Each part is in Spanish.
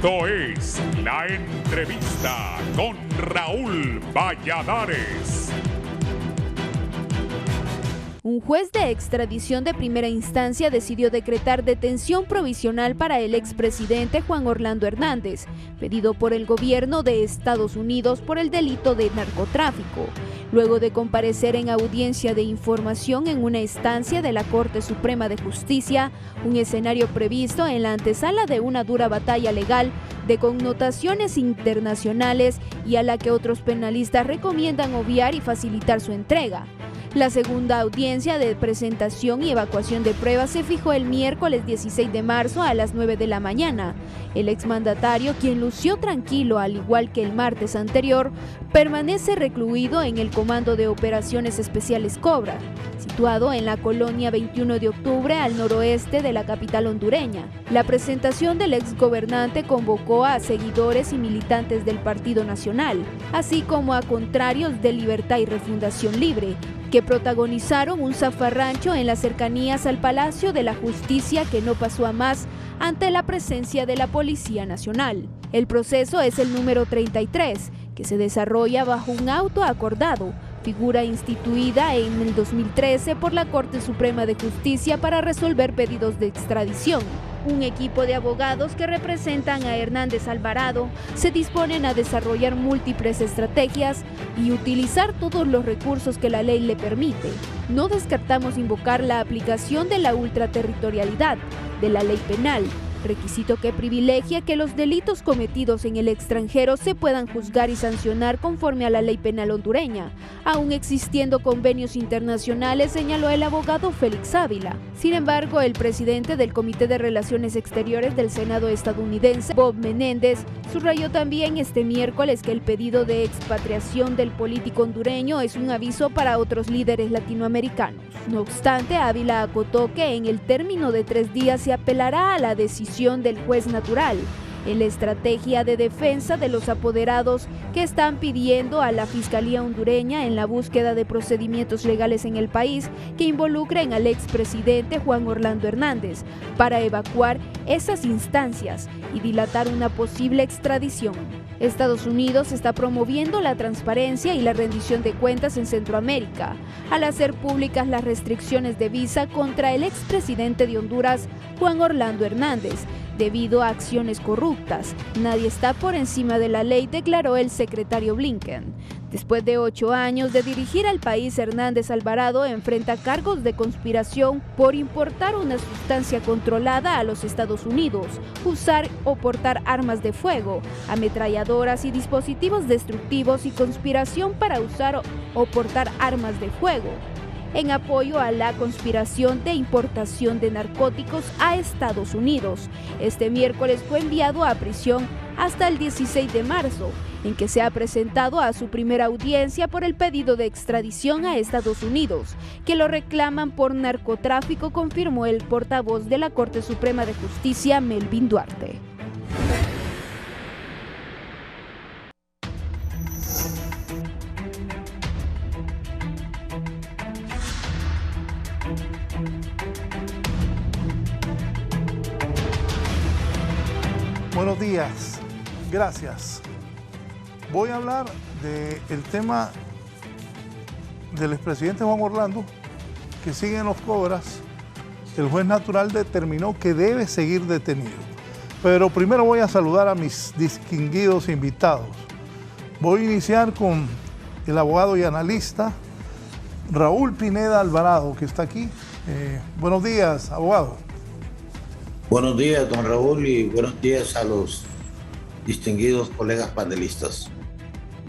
Esto es La Entrevista con Raúl Valladares. Un juez de extradición de primera instancia decidió decretar detención provisional para el expresidente Juan Orlando Hernández, pedido por el gobierno de Estados Unidos por el delito de narcotráfico, luego de comparecer en audiencia de información en una estancia de la Corte Suprema de Justicia, un escenario previsto en la antesala de una dura batalla legal de connotaciones internacionales y a la que otros penalistas recomiendan obviar y facilitar su entrega. La segunda audiencia de presentación y evacuación de pruebas se fijó el miércoles 16 de marzo a las 9 de la mañana. El exmandatario, quien lució tranquilo al igual que el martes anterior, permanece recluido en el Comando de Operaciones Especiales Cobra, situado en la colonia 21 de octubre al noroeste de la capital hondureña. La presentación del exgobernante convocó a seguidores y militantes del Partido Nacional, así como a contrarios de Libertad y Refundación Libre, que protagonizaron un zafarrancho en las cercanías al Palacio de la Justicia que no pasó a más ante la presencia de la Policía Nacional. El proceso es el número 33, que se desarrolla bajo un auto acordado, figura instituida en el 2013 por la Corte Suprema de Justicia para resolver pedidos de extradición. Un equipo de abogados que representan a Hernández Alvarado se disponen a desarrollar múltiples estrategias y utilizar todos los recursos que la ley le permite. No descartamos invocar la aplicación de la ultraterritorialidad de la ley penal, requisito que privilegia que los delitos cometidos en el extranjero se puedan juzgar y sancionar conforme a la ley penal hondureña, aún existiendo convenios internacionales, señaló el abogado Félix Ávila. Sin embargo, el presidente del Comité de Relaciones Exteriores del Senado estadounidense, Bob Menéndez, subrayó también este miércoles que el pedido de expatriación del político hondureño es un aviso para otros líderes latinoamericanos. No obstante, Ávila acotó que en el término de 3 días se apelará a la decisión del juez natural en la estrategia de defensa de los apoderados que están pidiendo a la Fiscalía hondureña en la búsqueda de procedimientos legales en el país que involucren al expresidente Juan Orlando Hernández para evacuar esas instancias y dilatar una posible extradición. Estados Unidos está promoviendo la transparencia y la rendición de cuentas en Centroamérica al hacer públicas las restricciones de visa contra el expresidente de Honduras, Juan Orlando Hernández, debido a acciones corruptas. Nadie está por encima de la ley, declaró el secretario Blinken. Después de 8 años de dirigir al país, Hernández Alvarado enfrenta cargos de conspiración por importar una sustancia controlada a los Estados Unidos, usar o portar armas de fuego, ametralladoras y dispositivos destructivos y conspiración para usar o portar armas de fuego, en apoyo a la conspiración de importación de narcóticos a Estados Unidos. Este miércoles fue enviado a prisión hasta el 16 de marzo, en que se ha presentado a su primera audiencia por el pedido de extradición a Estados Unidos, que lo reclaman por narcotráfico, confirmó el portavoz de la Corte Suprema de Justicia, Melvin Duarte. Buenos días, gracias. Voy a hablar del tema del expresidente Juan Orlando, que sigue en los Cobras. El juez natural determinó que debe seguir detenido. Pero primero voy a saludar a mis distinguidos invitados. Voy a iniciar con el abogado y analista Raúl Pineda Alvarado, que está aquí. Buenos días, abogado. Buenos días, don Raúl, y buenos días a los distinguidos colegas panelistas.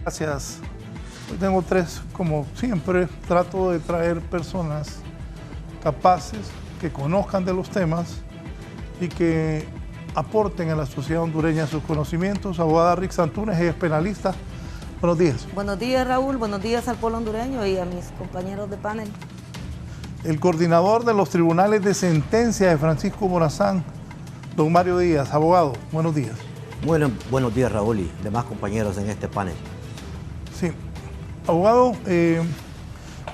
Gracias. Hoy tengo 3, como siempre, trato de traer personas capaces, que conozcan de los temas y que aporten a la sociedad hondureña sus conocimientos. Abogada Rick Santunes, ella es penalista. Buenos días. Buenos días, Raúl. Buenos días al pueblo hondureño y a mis compañeros de panel. El coordinador de los tribunales de sentencia de Francisco Morazán, don Mario Díaz. Abogado, buenos días. Bueno, buenos días, Raúl, y demás compañeros en este panel. Sí. Abogado,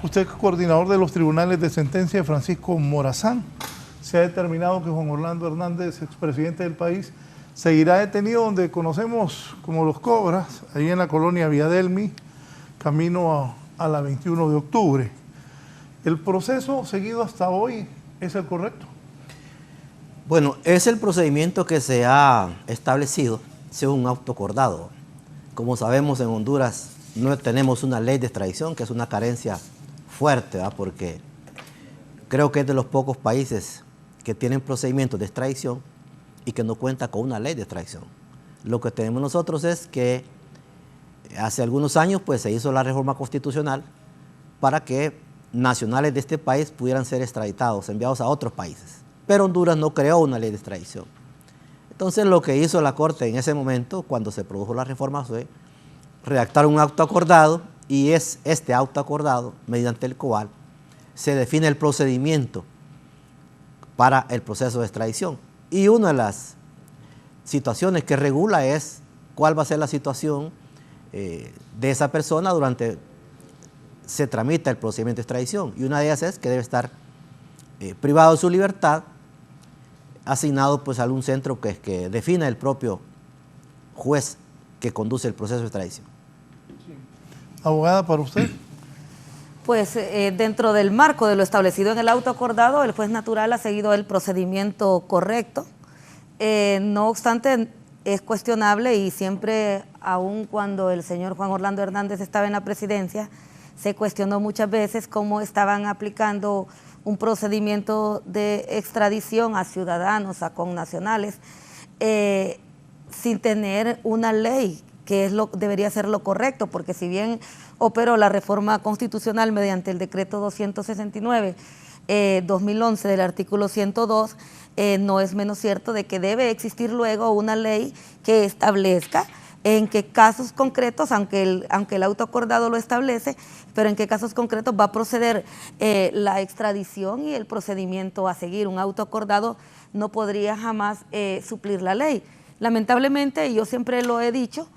usted es coordinador de los tribunales de sentencia de Francisco Morazán. Se ha determinado que Juan Orlando Hernández, expresidente del país, seguirá detenido donde conocemos como Los Cobras, ahí en la colonia Villadelmi, camino a la 21 de octubre. ¿El proceso seguido hasta hoy es el correcto? Bueno, es el procedimiento que se ha establecido según un auto acordado. Como sabemos, en Honduras no tenemos una ley de extradición, que es una carencia fuerte, ¿verdad? Porque creo que es de los pocos países que tienen procedimientos de extradición y que no cuenta con una ley de extradición. Lo que tenemos nosotros es que hace algunos años pues, se hizo la reforma constitucional para que nacionales de este país pudieran ser extraditados, enviados a otros países. Pero Honduras no creó una ley de extradición. Entonces lo que hizo la Corte en ese momento, cuando se produjo la reforma, fue redactar un auto acordado, y es este auto acordado mediante el cual se define el procedimiento para el proceso de extradición. Y una de las situaciones que regula es cuál va a ser la situación de esa persona durante se tramita el procedimiento de extradición. Y una de ellas es que debe estar privado de su libertad, asignado pues a algún centro que defina el propio juez que conduce el proceso de extradición. Abogada, ¿para usted? Pues dentro del marco de lo establecido en el auto acordado, el juez natural ha seguido el procedimiento correcto. No obstante, es cuestionable y siempre, aun cuando el señor Juan Orlando Hernández estaba en la presidencia, se cuestionó muchas veces cómo estaban aplicando un procedimiento de extradición a ciudadanos, a connacionales, sin tener una ley, que es debería ser lo correcto, porque si bien operó la reforma constitucional mediante el decreto 269-2011 del artículo 102, no es menos cierto de que debe existir luego una ley que establezca en qué casos concretos, aunque el auto acordado lo establece, pero en qué casos concretos va a proceder la extradición y el procedimiento a seguir. Un auto acordado no podría jamás suplir la ley. Lamentablemente, y yo siempre lo he dicho,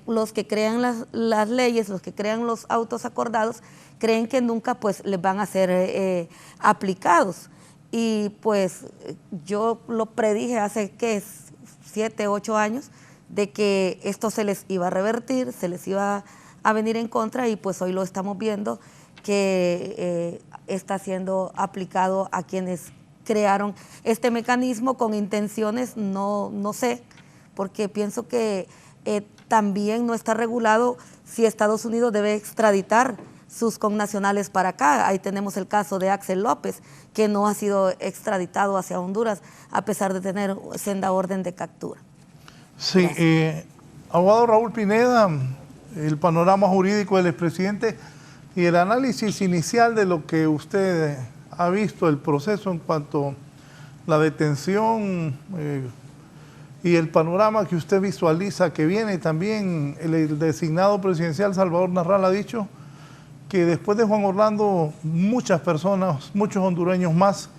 los que crean las leyes, los que crean los autos acordados, creen que nunca pues les van a ser aplicados. Y pues yo lo predije hace, ¿qué es? 7, 8 años, de que esto se les iba a revertir, se les iba a venir en contra, y pues hoy lo estamos viendo que está siendo aplicado a quienes crearon este mecanismo con intenciones, no sé, porque pienso que también no está regulado si Estados Unidos debe extraditar sus connacionales para acá. Ahí tenemos el caso de Axel López, que no ha sido extraditado hacia Honduras a pesar de tener senda orden de captura. Sí, abogado Raúl Pineda, el panorama jurídico del expresidente y el análisis inicial de lo que usted ha visto, el proceso en cuanto a la detención y el panorama que usted visualiza que viene. También el designado presidencial Salvador Narral ha dicho que después de Juan Orlando muchas personas, muchos hondureños más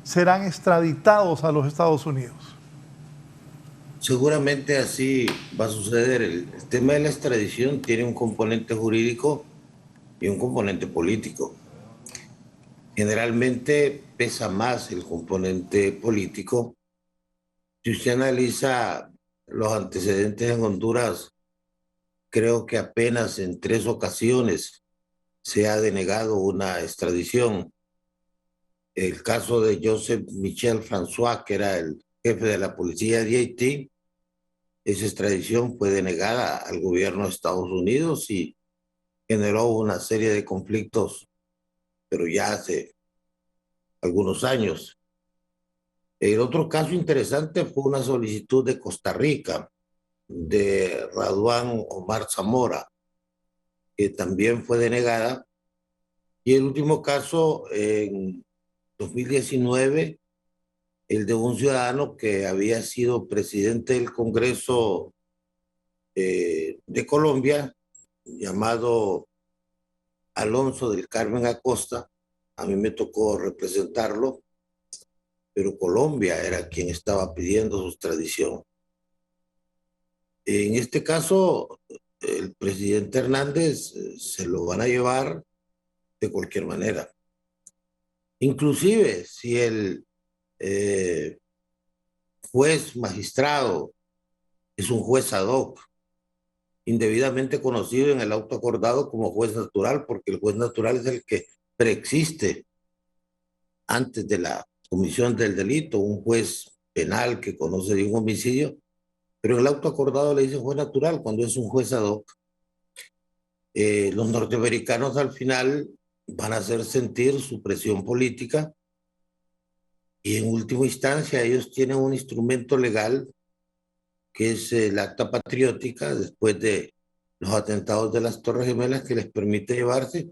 serán extraditados a los Estados Unidos. Seguramente así va a suceder. El tema de la extradición tiene un componente jurídico y un componente político. Generalmente pesa más el componente político. Si usted analiza los antecedentes en Honduras, creo que apenas en 3 ocasiones se ha denegado una extradición. El caso de Joseph Michel François, que era el jefe de la policía de Haití, esa extradición fue denegada al gobierno de Estados Unidos y generó una serie de conflictos, pero ya hace algunos años. El otro caso interesante fue una solicitud de Costa Rica, de Raduan Omar Zamora, que también fue denegada. Y el último caso, en 2019, el de un ciudadano que había sido presidente del Congreso de Colombia, llamado Alonso del Carmen Acosta. A mí me tocó representarlo, pero Colombia era quien estaba pidiendo su extradición. En este caso, el presidente Hernández se lo van a llevar de cualquier manera. Inclusive si el juez magistrado es un juez ad hoc, indebidamente conocido en el auto acordado como juez natural, porque el juez natural es el que preexiste antes de la comisión del delito, un juez penal que conoce de un homicidio, pero en el auto acordado le dicen juez natural cuando es un juez ad hoc. Los norteamericanos al final van a hacer sentir su presión política y en última instancia ellos tienen un instrumento legal que es el acta patriótica después de los atentados de las Torres Gemelas, que les permite llevarse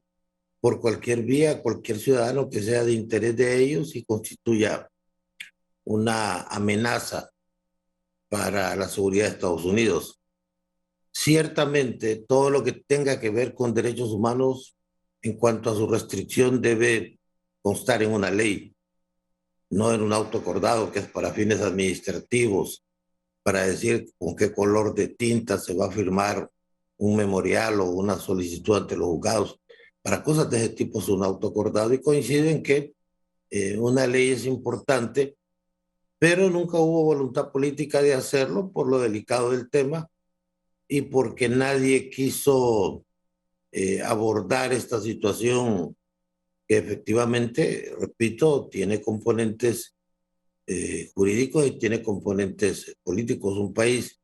por cualquier vía a cualquier ciudadano que sea de interés de ellos y constituya una amenaza para la seguridad de Estados Unidos. Ciertamente, todo lo que tenga que ver con derechos humanos en cuanto a su restricción debe constar en una ley, no en un auto acordado que es para fines administrativos, para decir con qué color de tinta se va a firmar un memorial o una solicitud ante los juzgados. Para cosas de ese tipo es un auto acordado y coincido en que una ley es importante, pero nunca hubo voluntad política de hacerlo por lo delicado del tema y porque nadie quiso abordar esta situación que efectivamente, repito, tiene componentes jurídicos y tiene componentes políticos. Un país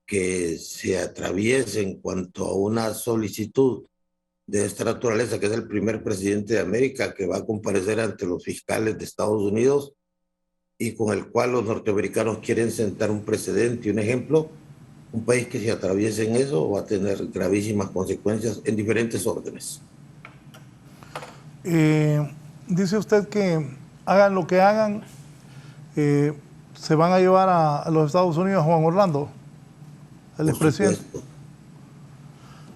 que se atraviese en cuanto a una solicitud de esta naturaleza, que es el primer presidente de América que va a comparecer ante los fiscales de Estados Unidos y con el cual los norteamericanos quieren sentar un precedente y un ejemplo, un país que se atraviese en eso va a tener gravísimas consecuencias en diferentes órdenes. Dice usted que hagan lo que hagan, se van a llevar a los Estados Unidos a Juan Orlando, el expresidente.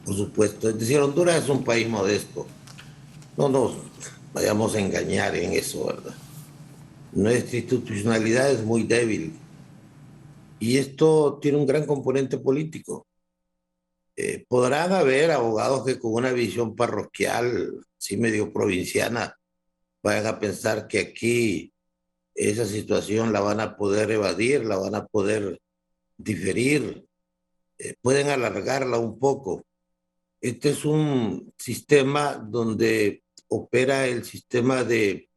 Por supuesto. Es decir, Honduras es un país modesto. No nos vayamos a engañar en eso, ¿verdad? Nuestra institucionalidad es muy débil. Y esto tiene un gran componente político. Podrán haber abogados que con una visión parroquial, sí medio provinciana, vayan a pensar que aquí esa situación la van a poder evadir, la van a poder diferir, pueden alargarla un poco. Este es un sistema donde opera el sistema de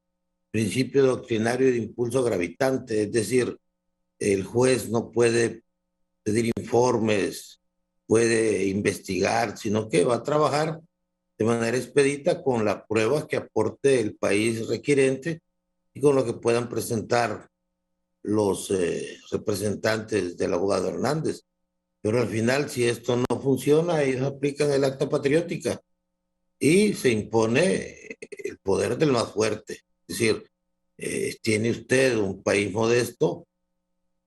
principio doctrinario de impulso gravitante, es decir, el juez no puede pedir informes, puede investigar, sino que va a trabajar de manera expedita con las pruebas que aporte el país requirente y con lo que puedan presentar los representantes del abogado Hernández. Pero al final, si esto no funciona, ellos aplican el acta patriótica y se impone el poder del más fuerte. Es decir, tiene usted un país modesto,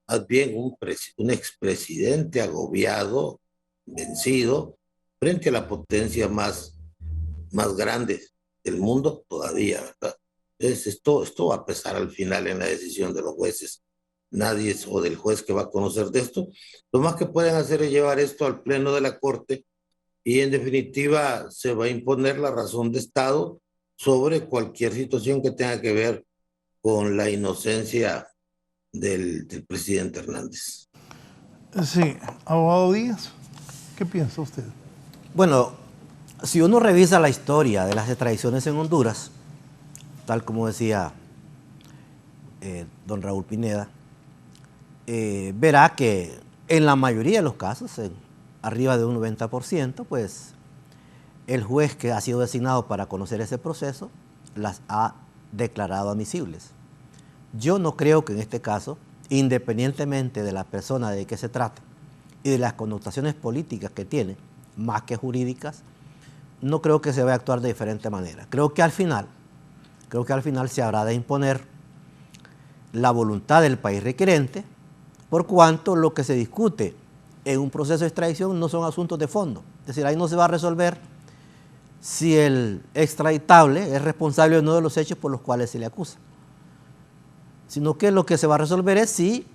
más bien un expresidente agobiado, vencido, frente a la potencia más grande del mundo todavía, ¿verdad? Entonces, esto va a pesar al final en la decisión de los jueces. Nadie o del juez que va a conocer de esto. Lo más que pueden hacer es llevar esto al pleno de la Corte y en definitiva se va a imponer la razón de Estado sobre cualquier situación que tenga que ver con la inocencia del presidente Hernández. Sí, abogado Díaz, ¿qué piensa usted? Bueno, si uno revisa la historia de las extradiciones en Honduras, tal como decía don Raúl Pineda, verá que en la mayoría de los casos, arriba de un 90%, pues el juez que ha sido designado para conocer ese proceso las ha declarado admisibles. Yo no creo que en este caso, independientemente de la persona de que se trate y de las connotaciones políticas que tiene, más que jurídicas, no creo que se vaya a actuar de diferente manera. Creo que al final se habrá de imponer la voluntad del país requerente, por cuanto lo que se discute en un proceso de extradición no son asuntos de fondo. Es decir, ahí no se va a resolver si el extraditable es responsable o no de los hechos por los cuales se le acusa, sino que lo que se va a resolver es si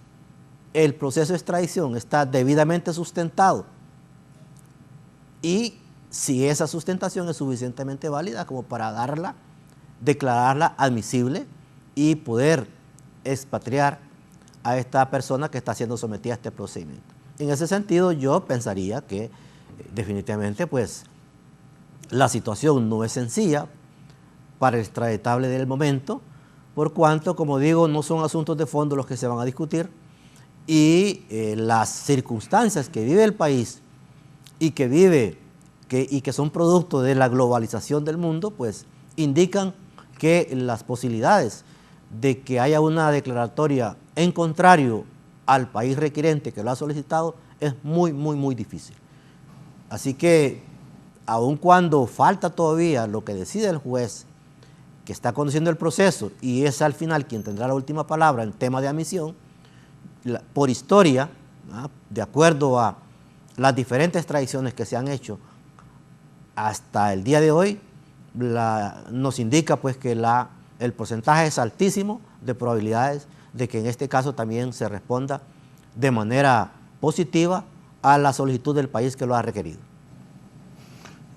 el proceso de extradición está debidamente sustentado y si esa sustentación es suficientemente válida como para declararla admisible y poder expatriar a esta persona que está siendo sometida a este procedimiento. En ese sentido, yo pensaría que definitivamente pues la situación no es sencilla para el extraditable del momento, por cuanto, como digo, no son asuntos de fondo los que se van a discutir, y las circunstancias que vive el país y que son producto de la globalización del mundo, pues indican que las posibilidades de que haya una declaratoria en contrario al país requirente que lo ha solicitado es muy, muy, muy difícil. Así que, aun cuando falta todavía lo que decide el juez, que está conduciendo el proceso y es al final quien tendrá la última palabra en tema de admisión, por historia, de acuerdo a las diferentes extradiciones que se han hecho hasta el día de hoy, nos indica pues que el porcentaje es altísimo de probabilidades de que en este caso también se responda de manera positiva a la solicitud del país que lo ha requerido.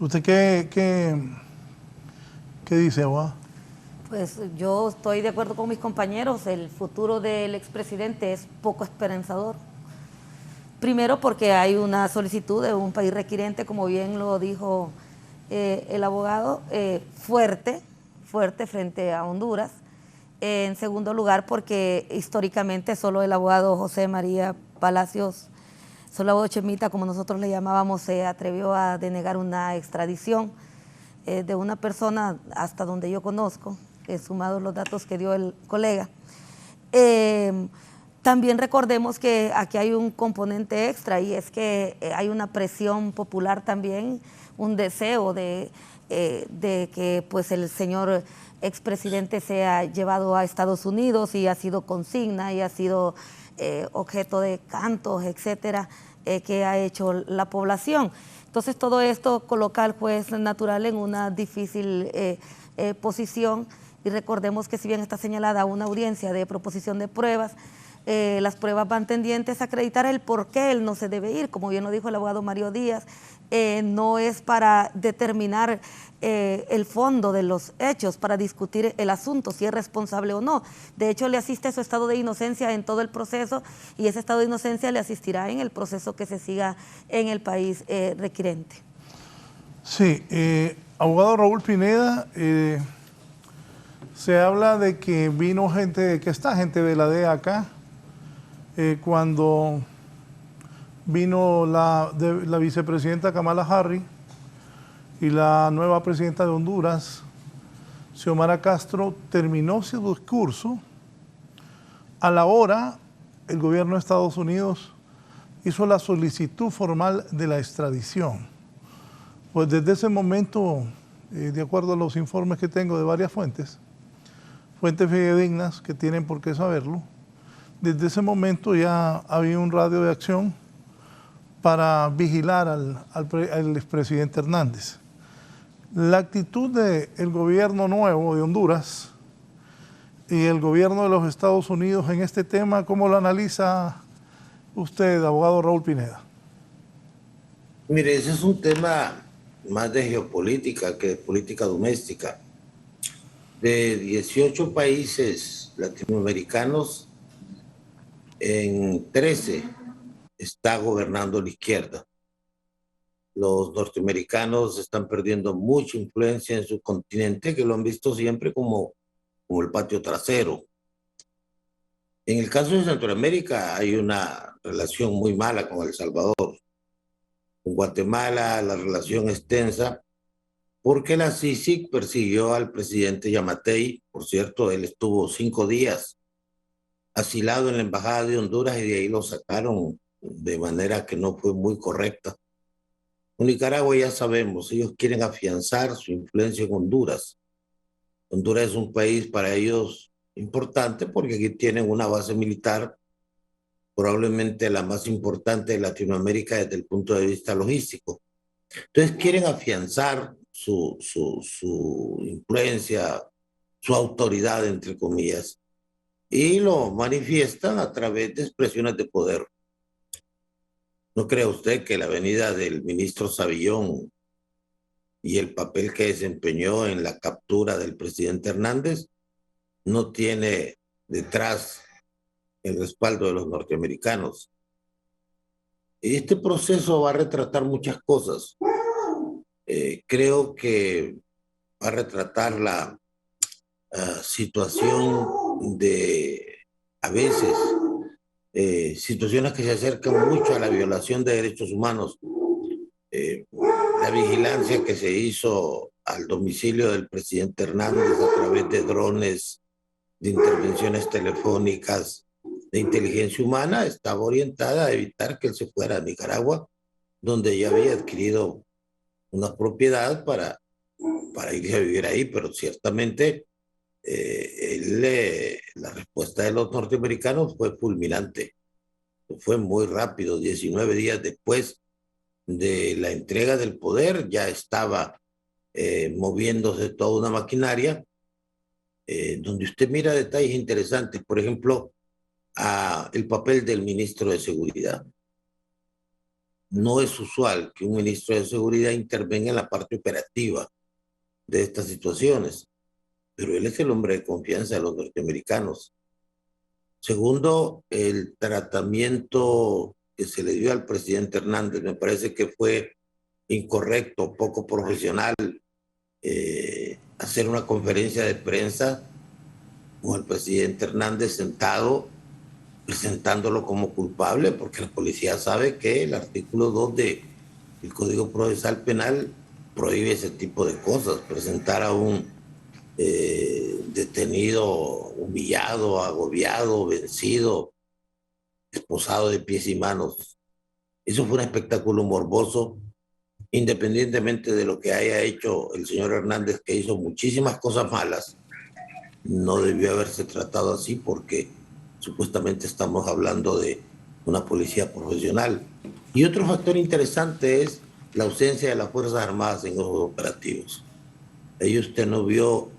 ¿Usted qué dice, abogado? Pues yo estoy de acuerdo con mis compañeros, el futuro del expresidente es poco esperanzador. Primero porque hay una solicitud de un país requirente, como bien lo dijo el abogado, fuerte frente a Honduras. En segundo lugar porque históricamente solo el abogado José María Palacios, solo el abogado Chemita, como nosotros le llamábamos, se atrevió a denegar una extradición de una persona hasta donde yo conozco, sumados los datos que dio el colega. También recordemos que aquí hay un componente extra y es que hay una presión popular también, un deseo de que pues el señor expresidente sea llevado a Estados Unidos y ha sido consigna y ha sido objeto de cantos, etcétera, que ha hecho la población. Entonces todo esto coloca al juez natural en una difícil posición. Y recordemos que si bien está señalada una audiencia de proposición de pruebas, las pruebas van tendientes a acreditar el por qué él no se debe ir, como bien lo dijo el abogado Mario Díaz, no es para determinar el fondo de los hechos, para discutir el asunto, si es responsable o no. De hecho, le asiste su estado de inocencia en todo el proceso y ese estado de inocencia le asistirá en el proceso que se siga en el país requirente. Sí, abogado Raúl Pineda, se habla de que vino gente de la DEA acá, cuando vino la vicepresidenta Kamala Harris y la nueva presidenta de Honduras, Xiomara Castro, terminó su discurso. A la hora, el gobierno de Estados Unidos hizo la solicitud formal de la extradición. Pues desde ese momento, de acuerdo a los informes que tengo de varias fuentes fidedignas que tienen por qué saberlo, desde ese momento ya había un radio de acción para vigilar al expresidente Hernández. La actitud del gobierno nuevo de Honduras y el gobierno de los Estados Unidos en este tema, ¿cómo lo analiza usted, abogado Raúl Pineda? Mire, ese es un tema más de geopolítica que de política doméstica. De 18 países latinoamericanos, en 13 está gobernando la izquierda. Los norteamericanos están perdiendo mucha influencia en su continente, que lo han visto siempre como el patio trasero. En el caso de Centroamérica hay una relación muy mala con El Salvador. Con Guatemala la relación es tensa porque la CICIG persiguió al presidente Yamatei. Por cierto, él estuvo 5 días asilado en la embajada de Honduras y de ahí lo sacaron de manera que no fue muy correcta. Con Nicaragua ya sabemos, ellos quieren afianzar su influencia en Honduras. Honduras es un país para ellos importante porque aquí tienen una base militar, probablemente la más importante de Latinoamérica desde el punto de vista logístico. Entonces quieren afianzar su influencia, su autoridad, entre comillas, y lo manifiestan a través de expresiones de poder. ¿No cree usted que la venida del ministro Savillón y el papel que desempeñó en la captura del presidente Hernández no tiene detrás el respaldo de los norteamericanos. Este proceso va a retratar muchas cosas. Creo que va a retratar la situación de, a veces, situaciones que se acercan mucho a la violación de derechos humanos. La vigilancia que se hizo al domicilio del presidente Hernández a través de drones, de intervenciones telefónicas, de inteligencia humana, estaba orientada a evitar que él se fuera a Nicaragua, donde ya había adquirido una propiedad para irse a vivir ahí, pero ciertamente la respuesta de los norteamericanos fue fulminante. Fue muy rápido. 19 días después de la entrega del poder ya estaba moviéndose toda una maquinaria donde usted mira detalles interesantes. Por ejemplo, el papel del ministro de Seguridad. No es usual que un ministro de Seguridad intervenga en la parte operativa de estas situaciones, pero él es el hombre de confianza de los norteamericanos. Segundo, el tratamiento que se le dio al presidente Hernández me parece que fue incorrecto, poco profesional, hacer una conferencia de prensa con el presidente Hernández sentado, presentándolo como culpable, porque la policía sabe que el artículo 2 del Código Procesal Penal prohíbe ese tipo de cosas, presentar a un detenido humillado, agobiado, vencido, esposado de pies y manos. Eso fue un espectáculo morboso, independientemente de lo que haya hecho el señor Hernández, que hizo muchísimas cosas malas. No debió haberse tratado así porque supuestamente estamos hablando de una policía profesional. Y otro factor interesante es la ausencia de las Fuerzas Armadas en los operativos. Ahí usted no vio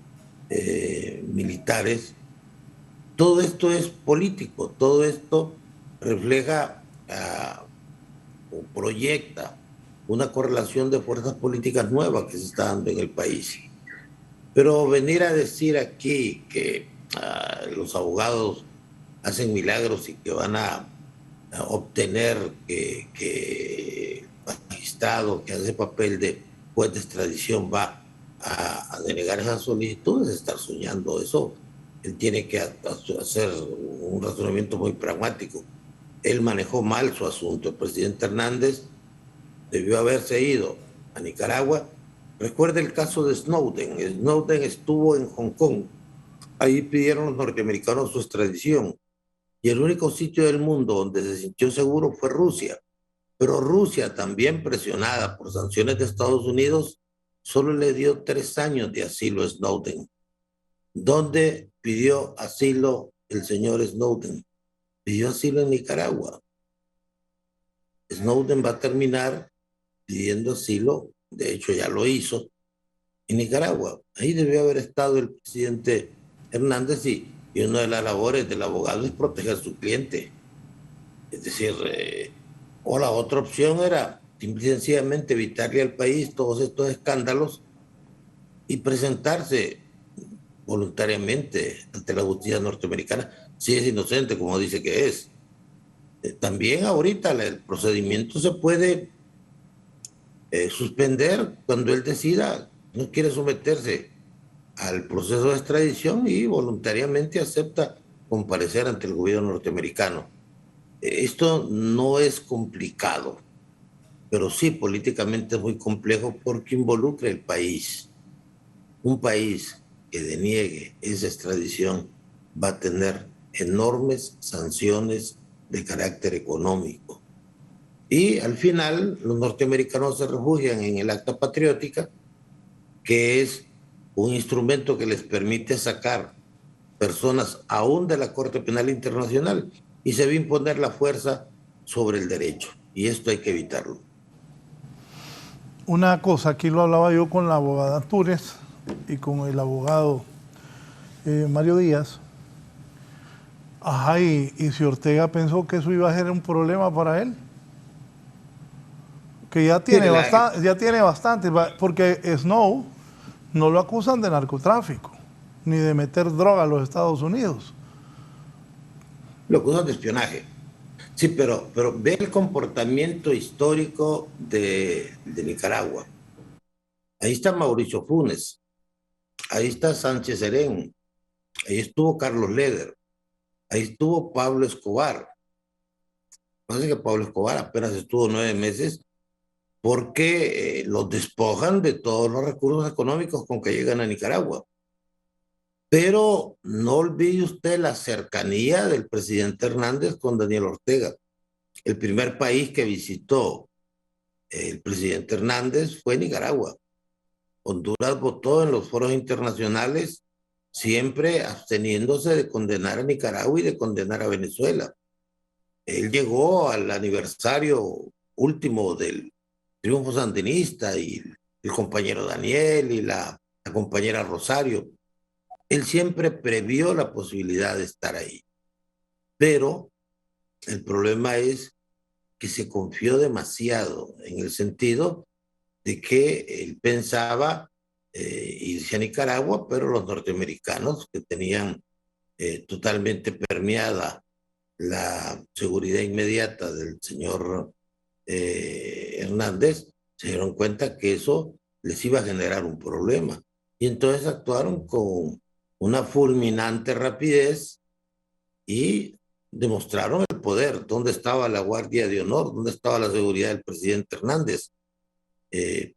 militares. Todo esto es político, todo esto refleja o proyecta una correlación de fuerzas políticas nuevas que se está dando en el país. Pero venir a decir aquí que los abogados hacen milagros y que van a obtener que el magistrado que hace papel de juez de extradición va a denegar esas solicitudes, estar soñando eso. Él tiene que hacer un razonamiento muy pragmático. Él manejó mal su asunto. El presidente Hernández debió haberse ido a Nicaragua. Recuerde el caso de Snowden. Snowden estuvo en Hong Kong. Ahí pidieron los norteamericanos su extradición. Y el único sitio del mundo donde se sintió seguro fue Rusia. Pero Rusia, también presionada por sanciones de Estados Unidos, solo le dio 3 años de asilo a Snowden. ¿Dónde pidió asilo el señor Snowden? Pidió asilo en Nicaragua. Snowden va a terminar pidiendo asilo, de hecho ya lo hizo, en Nicaragua. Ahí debió haber estado el presidente Hernández y una de las labores del abogado es proteger a su cliente. Es decir, o la otra opción era simple y sencillamente evitarle al país todos estos escándalos y presentarse voluntariamente ante la justicia norteamericana, si es inocente, como dice que es. También ahorita el procedimiento se puede suspender cuando él decida, no quiere someterse al proceso de extradición y voluntariamente acepta comparecer ante el gobierno norteamericano. Esto no es complicado, pero sí políticamente es muy complejo porque involucra el país. Un país que deniegue esa extradición va a tener enormes sanciones de carácter económico. Y al final los norteamericanos se refugian en el Acta Patriótica, que es un instrumento que les permite sacar personas aún de la Corte Penal Internacional y se va a imponer la fuerza sobre el derecho. Y esto hay que evitarlo. Una cosa, aquí lo hablaba yo con la abogada Túnez y con el abogado Mario Díaz. Ajá, y si Ortega pensó que eso iba a ser un problema para él, que ya tiene bastante, porque Snow no lo acusan de narcotráfico, ni de meter droga a los Estados Unidos. Lo acusan de espionaje. Sí, pero ve el comportamiento histórico de Nicaragua. Ahí está Mauricio Funes, ahí está Sánchez Serén, ahí estuvo Carlos Leder, ahí estuvo Pablo Escobar. Parece que Pablo Escobar apenas estuvo 9 meses porque los despojan de todos los recursos económicos con que llegan a Nicaragua. Pero no olvide usted la cercanía del presidente Hernández con Daniel Ortega. El primer país que visitó el presidente Hernández fue Nicaragua. Honduras votó en los foros internacionales siempre absteniéndose de condenar a Nicaragua y de condenar a Venezuela. Él llegó al aniversario último del triunfo sandinista y el compañero Daniel y la compañera Rosario. Él siempre previó la posibilidad de estar ahí. Pero el problema es que se confió demasiado en el sentido de que él pensaba irse a Nicaragua, pero los norteamericanos que tenían totalmente permeada la seguridad inmediata del señor Hernández, se dieron cuenta que eso les iba a generar un problema. Y entonces actuaron con una fulminante rapidez y demostraron el poder. ¿Dónde estaba la Guardia de Honor? ¿Dónde estaba la seguridad del presidente Hernández?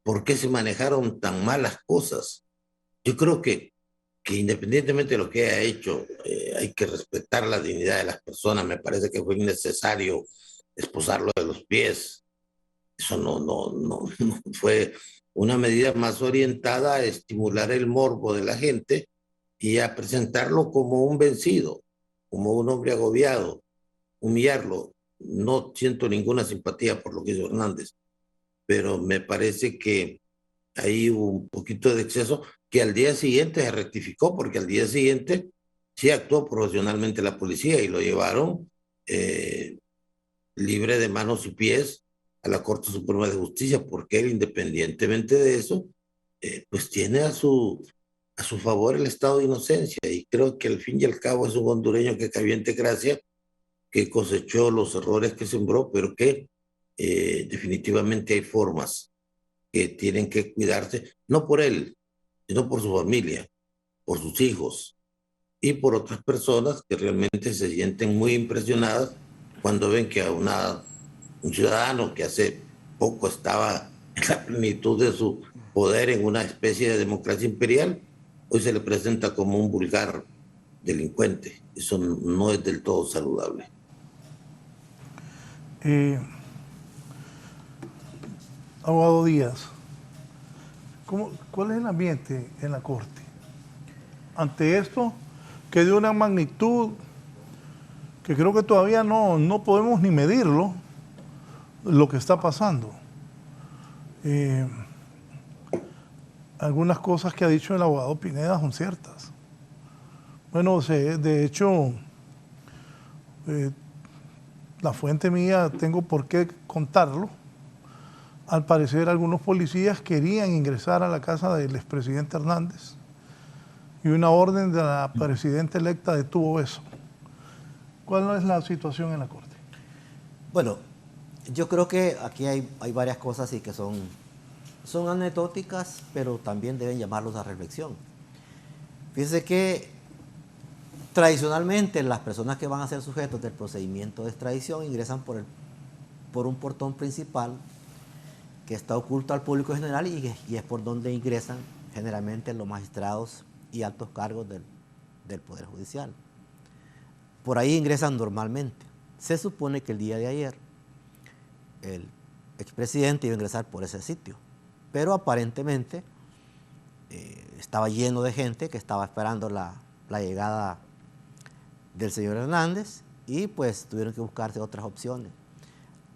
¿Por qué se manejaron tan mal las cosas? Yo creo que independientemente de lo que haya hecho, hay que respetar la dignidad de las personas. Me parece que fue innecesario esposarlo de los pies. Eso no fue una medida más orientada a estimular el morbo de la gente y a presentarlo como un vencido, como un hombre agobiado, humillarlo. No siento ninguna simpatía por lo que hizo Hernández, pero me parece que ahí hubo un poquito de exceso que al día siguiente se rectificó, porque al día siguiente sí actuó profesionalmente la policía y lo llevaron libre de manos y pies a la Corte Suprema de Justicia, porque él, independientemente de eso, pues tiene a su favor el estado de inocencia, y creo que al fin y al cabo es un hondureño que cayó en desgracia, que cosechó los errores que sembró, pero que definitivamente hay formas que tienen que cuidarse, no por él, sino por su familia, por sus hijos y por otras personas que realmente se sienten muy impresionadas cuando ven que a un ciudadano que hace poco estaba en la plenitud de su poder en una especie de democracia imperial, hoy se le presenta como un vulgar delincuente. Eso no es del todo saludable. Abogado Díaz, ¿cuál es el ambiente en la Corte? Ante esto, que de una magnitud que creo que todavía no podemos ni medirlo, lo que está pasando. Algunas cosas que ha dicho el abogado Pineda son ciertas. Bueno, de hecho, la fuente mía, tengo por qué contarlo. Al parecer, algunos policías querían ingresar a la casa del expresidente Hernández y una orden de la presidenta electa detuvo eso. ¿Cuál es la situación en la Corte? Bueno, yo creo que aquí hay varias cosas y que son anecdóticas, pero también deben llamarlos a reflexión. Fíjense que tradicionalmente las personas que van a ser sujetos del procedimiento de extradición ingresan por un portón principal que está oculto al público general y es por donde ingresan generalmente los magistrados y altos cargos del Poder Judicial. Por ahí ingresan normalmente. Se supone que el día de ayer el expresidente iba a ingresar por ese sitio, pero aparentemente estaba lleno de gente que estaba esperando la llegada del señor Hernández y pues tuvieron que buscarse otras opciones.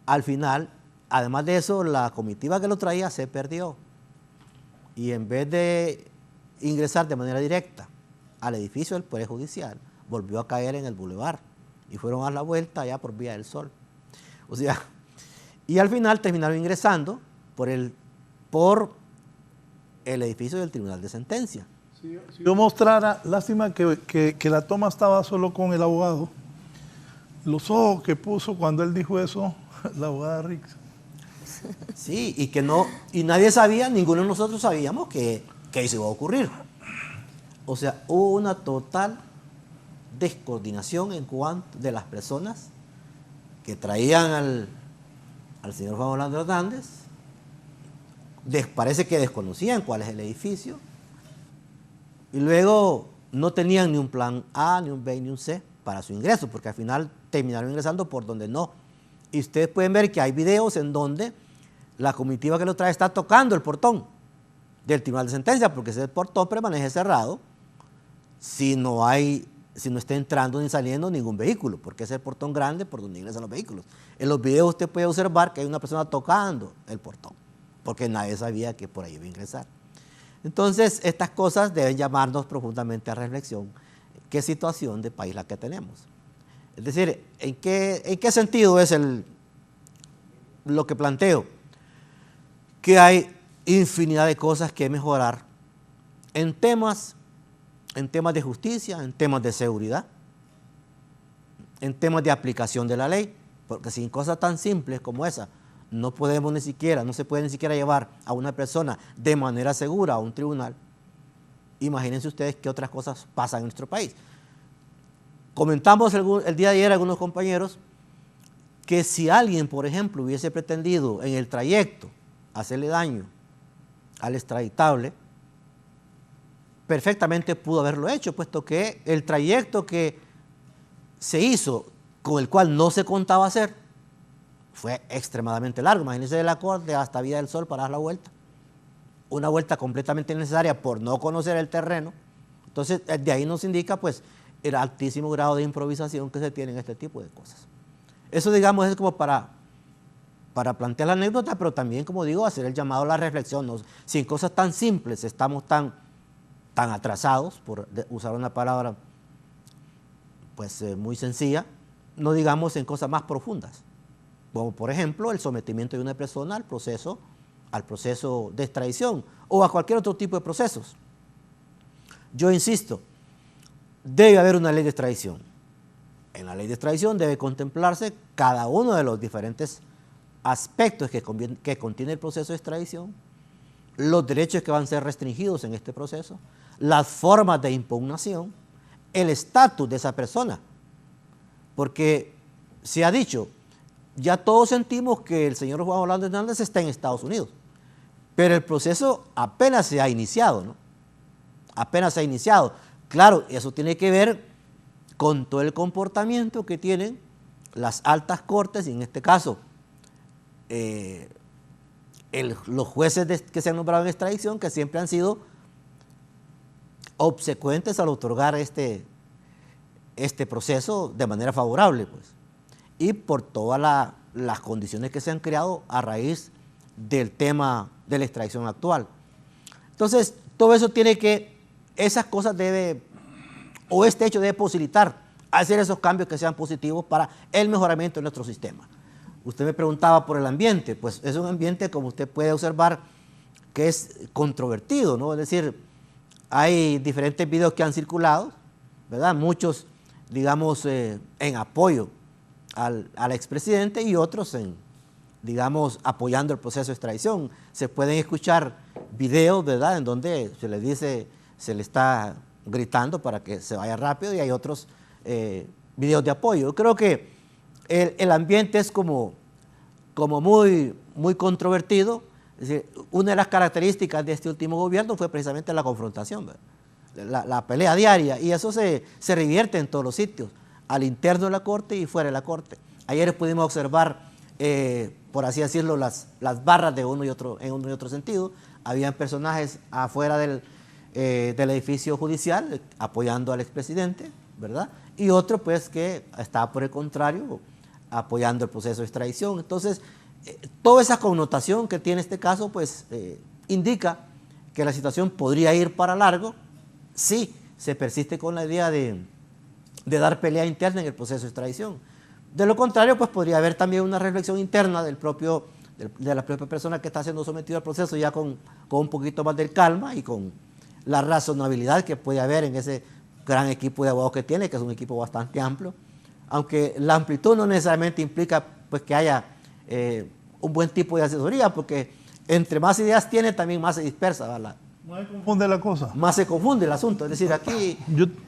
Al final, además de eso, la comitiva que lo traía se perdió y en vez de ingresar de manera directa al edificio del Poder Judicial, volvió a caer en el bulevar y fueron a la vuelta allá por Vía del Sol. O sea, y al final terminaron ingresando por el edificio del Tribunal de Sentencia. Si yo mostrara, lástima que la toma estaba solo con el abogado, los ojos que puso cuando él dijo eso, la abogada Rix. Sí, y que no, y nadie sabía, ninguno de nosotros sabíamos que eso iba a ocurrir. O sea, hubo una total descoordinación en cuanto de las personas que traían al señor Juan Orlando Hernández. Parece que desconocían cuál es el edificio y luego no tenían ni un plan A, ni un B, ni un C para su ingreso, porque al final terminaron ingresando por donde no. Y ustedes pueden ver que hay videos en donde la comitiva que lo trae está tocando el portón del tribunal de sentencia, porque ese portón permanece cerrado si no está entrando ni saliendo ningún vehículo, porque es el portón grande por donde ingresan los vehículos. En los videos usted puede observar que hay una persona tocando el portón, porque nadie sabía que por ahí iba a ingresar. Entonces, estas cosas deben llamarnos profundamente a reflexión. ¿Qué situación de país la que tenemos? Es decir, ¿en qué sentido es lo que planteo? Que hay infinidad de cosas que mejorar en temas de justicia, en temas de seguridad, en temas de aplicación de la ley, porque sin cosas tan simples como esa, no se puede ni siquiera llevar a una persona de manera segura a un tribunal. Imagínense ustedes qué otras cosas pasan en nuestro país. Comentamos el día de ayer algunos compañeros que si alguien, por ejemplo, hubiese pretendido en el trayecto hacerle daño al extraditable, perfectamente pudo haberlo hecho, puesto que el trayecto que se hizo, con el cual no se contaba hacer, fue extremadamente largo. Imagínense de la Corte hasta Villa del Sol para dar la vuelta. Una vuelta completamente innecesaria por no conocer el terreno. Entonces, de ahí nos indica, pues, el altísimo grado de improvisación que se tiene en este tipo de cosas. Eso, digamos, es como para plantear la anécdota, pero también, como digo, hacer el llamado a la reflexión. ¿No? Sin cosas tan simples estamos tan atrasados, por usar una palabra pues muy sencilla, no digamos en cosas más profundas, como por ejemplo el sometimiento de una persona al proceso de extradición o a cualquier otro tipo de procesos. Yo insisto, debe haber una ley de extradición. En la ley de extradición debe contemplarse cada uno de los diferentes aspectos que contiene el proceso de extradición, los derechos que van a ser restringidos en este proceso, las formas de impugnación, el estatus de esa persona. Porque se ha dicho, ya todos sentimos que el señor Juan Orlando Hernández está en Estados Unidos, pero el proceso apenas se ha iniciado, ¿no? Apenas se ha iniciado. Claro, eso tiene que ver con todo el comportamiento que tienen las altas cortes, y en este caso los jueces que se han nombrado en extradición, que siempre han sido obsecuentes al otorgar este proceso de manera favorable, pues, y por todas las condiciones que se han creado a raíz del tema de la extradición actual. Entonces, todo eso esas cosas este hecho debe posibilitar hacer esos cambios que sean positivos para el mejoramiento de nuestro sistema. Usted me preguntaba por el ambiente, pues es un ambiente, como usted puede observar, que es controvertido, ¿no? Es decir, hay diferentes videos que han circulado, ¿verdad? Muchos, digamos, en apoyo al expresidente y otros digamos, apoyando el proceso de extradición. Se pueden escuchar videos, ¿verdad?, en donde se le está gritando para que se vaya rápido, y hay otros videos de apoyo. Yo creo que el ambiente es como muy, muy controvertido. Es decir, una de las características de este último gobierno fue precisamente la confrontación, la pelea diaria, y eso se revierte en todos los sitios, al interno de la Corte y fuera de la Corte. Ayer pudimos observar, por así decirlo, las barras en uno y otro sentido. Habían personajes afuera del edificio judicial apoyando al expresidente, ¿verdad? Y otro, pues, que estaba por el contrario apoyando el proceso de extradición. Entonces, toda esa connotación que tiene este caso, pues, indica que la situación podría ir para largo si se persiste con la idea de dar pelea interna en el proceso de extradición. De lo contrario, pues podría haber también una reflexión interna de la propia persona que está siendo sometida al proceso, ya con un poquito más de calma y con la razonabilidad que puede haber en ese gran equipo de abogados que tiene, que es un equipo bastante amplio, aunque la amplitud no necesariamente implica pues, que haya un buen tipo de asesoría, porque entre más ideas tiene, también más se dispersa, ¿verdad? Más se confunde la cosa. Más se confunde el asunto. Es decir, aquí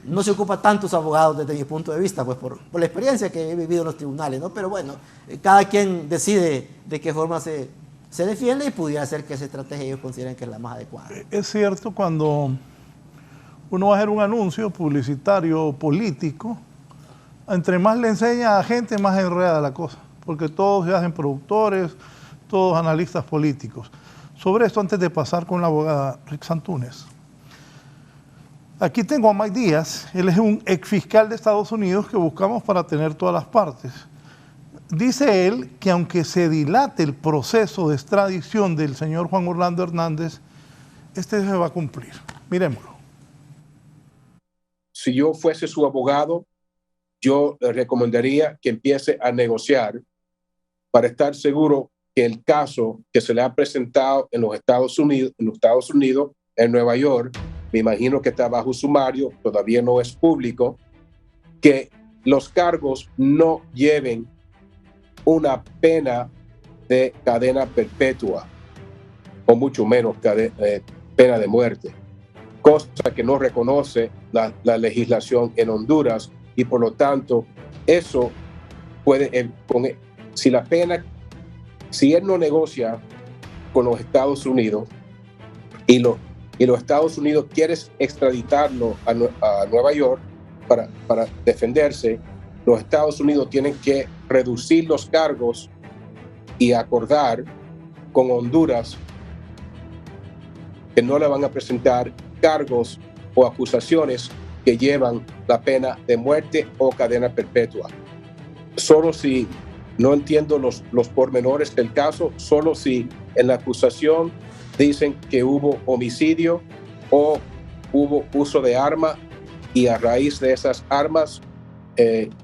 no se ocupa tantos abogados desde mi punto de vista, pues por la experiencia que he vivido en los tribunales, ¿no? Pero bueno, cada quien decide de qué forma se defiende y pudiera ser que esa estrategia ellos consideren que es la más adecuada. Es cierto, cuando uno va a hacer un anuncio publicitario político, entre más le enseña a gente, más enreda la cosa, porque todos se hacen productores, todos analistas políticos. Sobre esto, antes de pasar con la abogada Rick Santunes, aquí tengo a Mike Díaz, él es un exfiscal de Estados Unidos que buscamos para tener todas las partes. Dice él que aunque se dilate el proceso de extradición del señor Juan Orlando Hernández, este se va a cumplir. Miremoslo. Si yo fuese su abogado, yo le recomendaría que empiece a negociar para estar seguro que el caso que se le ha presentado en los Estados Unidos, en Nueva York, me imagino que está bajo sumario, todavía no es público, que los cargos no lleven una pena de cadena perpetua o mucho menos pena de muerte, cosa que no reconoce la legislación en Honduras, y por lo tanto eso puede, si él no negocia con los Estados Unidos y los Estados Unidos quieren extraditarlo a Nueva York para defenderse, los Estados Unidos tienen que reducir los cargos y acordar con Honduras que no le van a presentar cargos o acusaciones que llevan la pena de muerte o cadena perpetua. Solo si, no entiendo los pormenores del caso, solo si en la acusación dicen que hubo homicidio o hubo uso de arma y a raíz de esas armas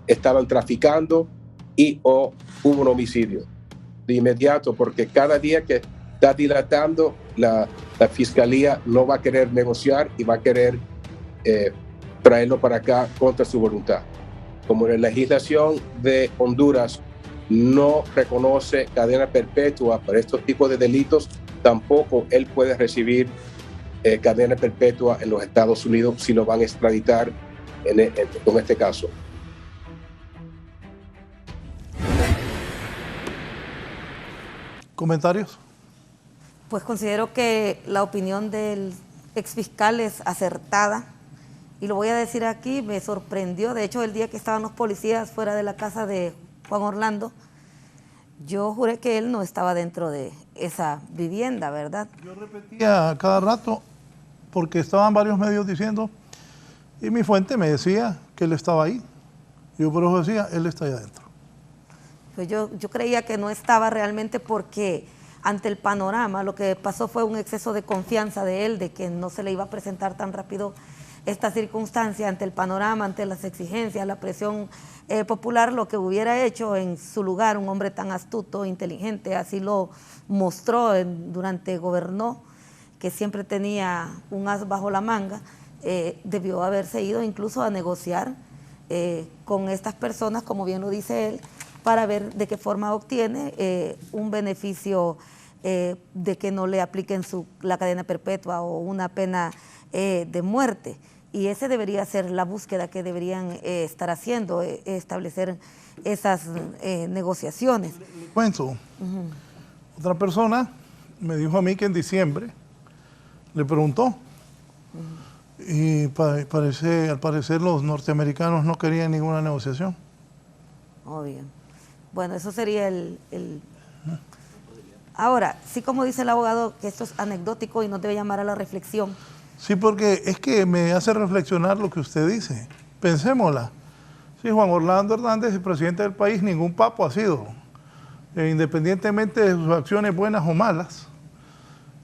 estaban traficando o hubo un homicidio de inmediato, porque cada día que está dilatando la fiscalía no va a querer negociar y va a querer traerlo para acá contra su voluntad. Como la legislación de Honduras no reconoce cadena perpetua para estos tipos de delitos, tampoco él puede recibir cadena perpetua en los Estados Unidos si lo van a extraditar con este caso. ¿Comentarios? Pues considero que la opinión del exfiscal es acertada, y lo voy a decir aquí, me sorprendió. De hecho, el día que estaban los policías fuera de la casa de Juan Orlando, yo juré que él no estaba dentro de esa vivienda, ¿verdad? Yo repetía cada rato, porque estaban varios medios diciendo, y mi fuente me decía que él estaba ahí. Yo por eso decía, él está ahí adentro. Pues yo creía que no estaba realmente, porque ante el panorama lo que pasó fue un exceso de confianza de él, de que no se le iba a presentar tan rápido esta circunstancia, ante el panorama, ante las exigencias, la presión popular, lo que hubiera hecho en su lugar un hombre tan astuto, inteligente, así lo mostró durante gobernó, que siempre tenía un as bajo la manga, debió haberse ido incluso a negociar con estas personas, como bien lo dice él, para ver de qué forma obtiene un beneficio de que no le apliquen la cadena perpetua o una pena de muerte. Y ese debería ser la búsqueda que deberían estar haciendo, establecer esas negociaciones. Le cuento, otra persona me dijo a mí que en diciembre le preguntó, y al parecer los norteamericanos no querían ninguna negociación. Oh, bien. Bueno, eso sería Ahora, sí, como dice el abogado, que esto es anecdótico y no debe llamar a la reflexión. Sí, porque es que me hace reflexionar lo que usted dice. Pensémosla. Sí, Juan Orlando Hernández, el presidente del país, ningún papo ha sido, independientemente de sus acciones buenas o malas,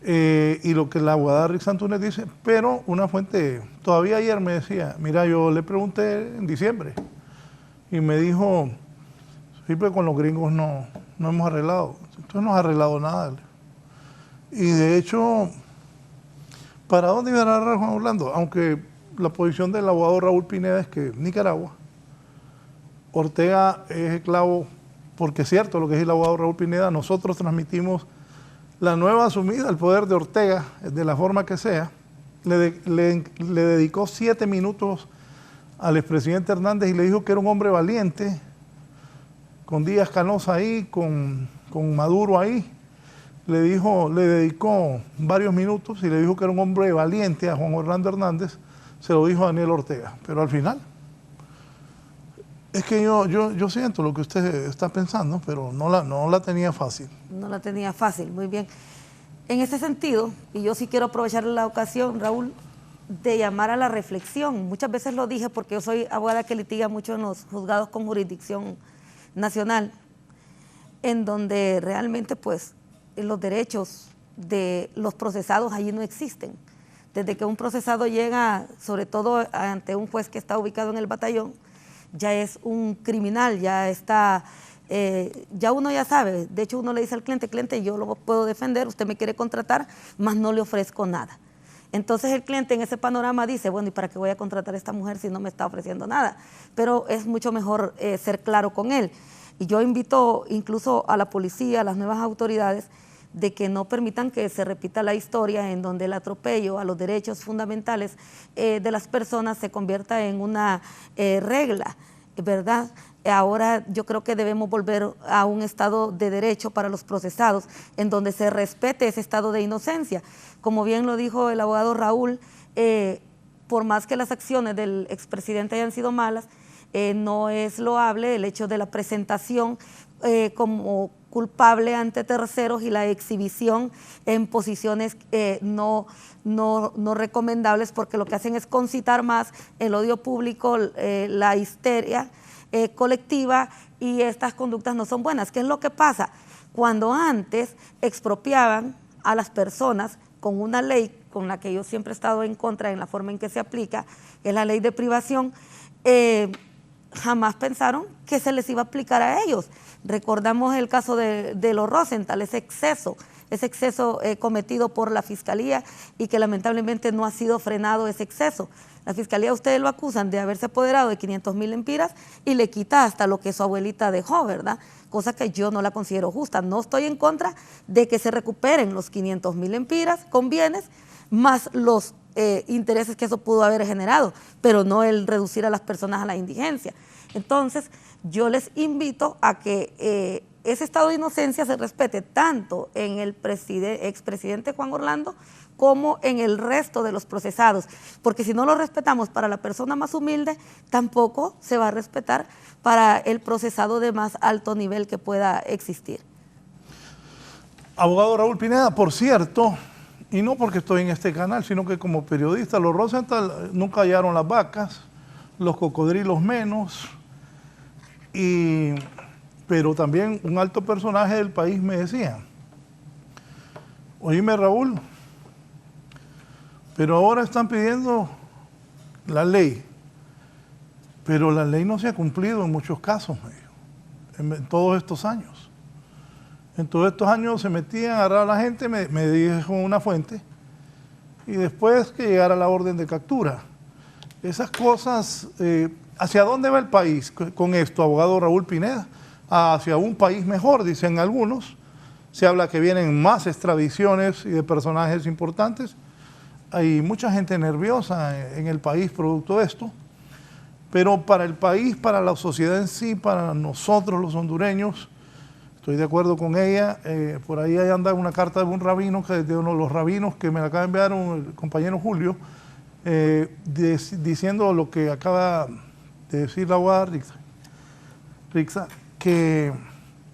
y lo que la abogada Rick Santunes dice, pero una fuente, todavía ayer me decía, mira, yo le pregunté en diciembre, y me dijo, siempre con los gringos no hemos arreglado, entonces no ha arreglado nada. Y de hecho, ¿para dónde iba a agarrar Juan Orlando? Aunque la posición del abogado Raúl Pineda es que Nicaragua Ortega es el clavo, porque es cierto lo que dice el abogado Raúl Pineda, nosotros transmitimos la nueva asumida al poder de Ortega, de la forma que sea. Le dedicó 7 minutos al expresidente Hernández y le dijo que era un hombre valiente, con Díaz Canosa ahí, con Maduro ahí. Le dedicó varios minutos y le dijo que era un hombre valiente a Juan Orlando Hernández. Se lo dijo a Daniel Ortega, pero al final, es que yo siento lo que usted está pensando, pero no la tenía fácil. No la tenía fácil, muy bien. En ese sentido, y yo sí quiero aprovechar la ocasión, Raúl, de llamar a la reflexión. Muchas veces lo dije porque yo soy abogada que litiga mucho en los juzgados con jurisdicción nacional, en donde realmente pues los derechos de los procesados allí no existen. Desde que un procesado llega, sobre todo ante un juez que está ubicado en el batallón, ya es un criminal, ya está, ya uno ya sabe. De hecho, uno le dice al cliente, yo lo puedo defender, usted me quiere contratar, mas no le ofrezco nada. Entonces el cliente en ese panorama dice, bueno, ¿y para qué voy a contratar a esta mujer si no me está ofreciendo nada? Pero es mucho mejor ser claro con él. Y yo invito incluso a la policía, a las nuevas autoridades, de que no permitan que se repita la historia en donde el atropello a los derechos fundamentales de las personas se convierta en una regla, ¿verdad? Ahora yo creo que debemos volver a un estado de derecho para los procesados, en donde se respete ese estado de inocencia. Como bien lo dijo el abogado Raúl, por más que las acciones del expresidente hayan sido malas, no es loable el hecho de la presentación como culpable ante terceros y la exhibición en posiciones no recomendables, porque lo que hacen es concitar más el odio público, la histeria colectiva, y estas conductas no son buenas. ¿Qué es lo que pasa? Cuando antes expropiaban a las personas con una ley con la que yo siempre he estado en contra en la forma en que se aplica, que es la ley de privación, jamás pensaron que se les iba a aplicar a ellos. Recordamos el caso de los Rosenthal, ese exceso cometido por la Fiscalía y que lamentablemente no ha sido frenado ese exceso. La Fiscalía, ustedes lo acusan de haberse apoderado de 500,000 lempiras y le quita hasta lo que su abuelita dejó, ¿verdad? Cosa que yo no la considero justa. No estoy en contra de que se recuperen los 500,000 lempiras con bienes, más los intereses que eso pudo haber generado, pero no el reducir a las personas a la indigencia. Entonces, yo les invito a que ese estado de inocencia se respete tanto en el expresidente Juan Orlando como en el resto de los procesados, porque si no lo respetamos para la persona más humilde, tampoco se va a respetar para el procesado de más alto nivel que pueda existir. Abogado Raúl Pineda, por cierto, y no porque estoy en este canal, sino que como periodista, los Rosenthal nunca hallaron las vacas, los cocodrilos menos, pero también un alto personaje del país me decía, oíme Raúl, pero ahora están pidiendo la ley, pero la ley no se ha cumplido en muchos casos, en todos estos años. En todos estos años se metían a agarrar a la gente, me dijo una fuente, y después que llegara la orden de captura. Esas cosas, ¿hacia dónde va el país con esto, abogado Raúl Pineda? Hacia un país mejor, dicen algunos. Se habla que vienen más extradiciones y de personajes importantes. Hay mucha gente nerviosa en el país producto de esto. Pero para el país, para la sociedad en sí, para nosotros los hondureños, estoy de acuerdo con ella. Por ahí anda una carta de un rabino, de uno de los rabinos que me la acaba de enviar el compañero Julio, diciendo lo que acaba de decir la abogada Rixa, que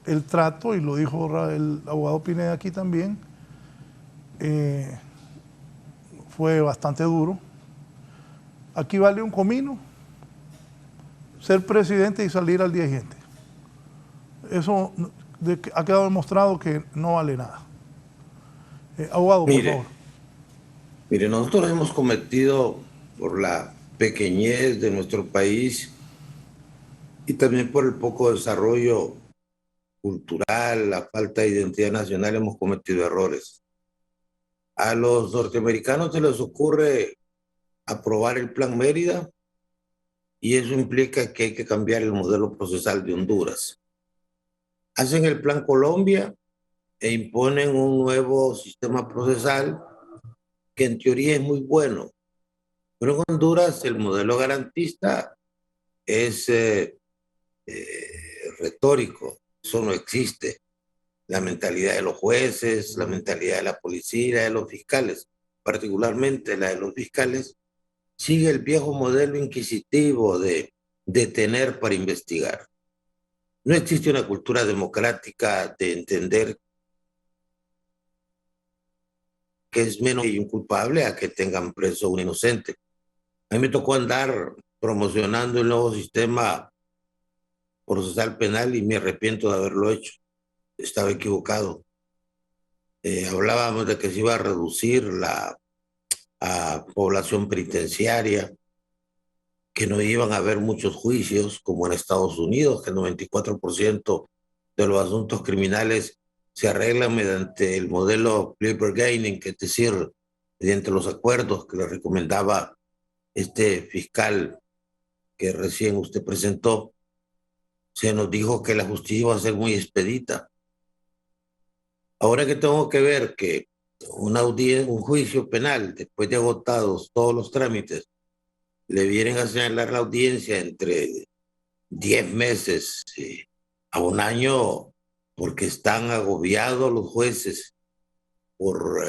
el trato, y lo dijo el abogado Pineda aquí también, fue bastante duro. Aquí vale un comino ser presidente y salir al día siguiente. Eso ha quedado demostrado que no vale nada. Abogado, por favor. Mire, nosotros hemos cometido, por la pequeñez de nuestro país y también por el poco desarrollo cultural, la falta de identidad nacional, hemos cometido errores. A los norteamericanos se les ocurre aprobar el Plan Mérida y eso implica que hay que cambiar el modelo procesal de Honduras. Hacen el Plan Colombia e imponen un nuevo sistema procesal que en teoría es muy bueno, pero en Honduras el modelo garantista es retórico, eso no existe. La mentalidad de los jueces, la mentalidad de la policía y la de los fiscales, particularmente la de los fiscales, sigue el viejo modelo inquisitivo de detener para investigar. No existe una cultura democrática de entender que es menos un culpable a que tengan preso a un inocente. A mí me tocó andar promocionando el nuevo sistema procesal penal y me arrepiento de haberlo hecho. Estaba equivocado. Hablábamos de que se iba a reducir la población penitenciaria, que no iban a haber muchos juicios como en Estados Unidos, que el 94% de los asuntos criminales se arreglan mediante el modelo plea bargaining, que es decir, mediante los acuerdos que le recomendaba este fiscal que recién usted presentó. Se nos dijo que la justicia iba a ser muy expedita. Ahora que tengo que ver que un juicio penal, después de agotados todos los trámites, le vienen a señalar la audiencia entre 10 meses a un año, porque están agobiados los jueces por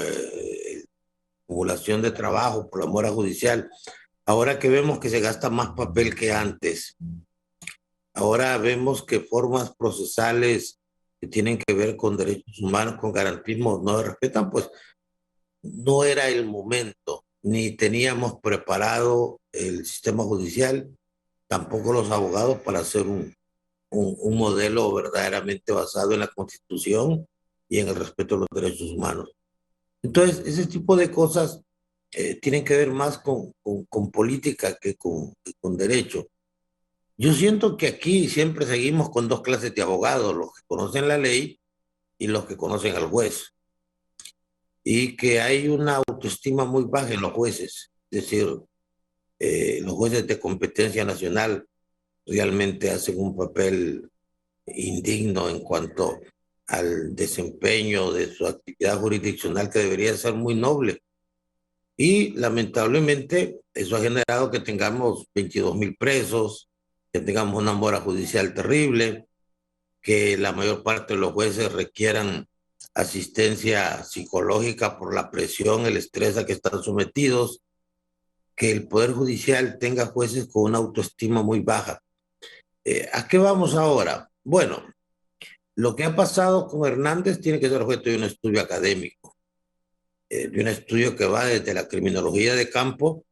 acumulación de trabajo, por la mora judicial. Ahora que vemos que se gasta más papel que antes, ahora vemos que formas procesales que tienen que ver con derechos humanos, con garantismo, no se respetan, pues no era el momento, ni teníamos preparado el sistema judicial, tampoco los abogados para hacer un modelo verdaderamente basado en la Constitución y en el respeto a los derechos humanos. Entonces, ese tipo de cosas tienen que ver más con política que con derecho. Yo siento que aquí siempre seguimos con dos clases de abogados, los que conocen la ley y los que conocen al juez. Y que hay una autoestima muy baja en los jueces. Es decir, los jueces de competencia nacional realmente hacen un papel indigno en cuanto al desempeño de su actividad jurisdiccional, que debería ser muy noble. Y lamentablemente eso ha generado que tengamos 22,000 presos, que tengamos una mora judicial terrible, que la mayor parte de los jueces requieran asistencia psicológica por la presión, el estrés a que están sometidos, que el Poder Judicial tenga jueces con una autoestima muy baja. ¿A qué vamos ahora? Bueno, lo que ha pasado con Hernández tiene que ser objeto de un estudio académico, de un estudio que va desde la criminología de campo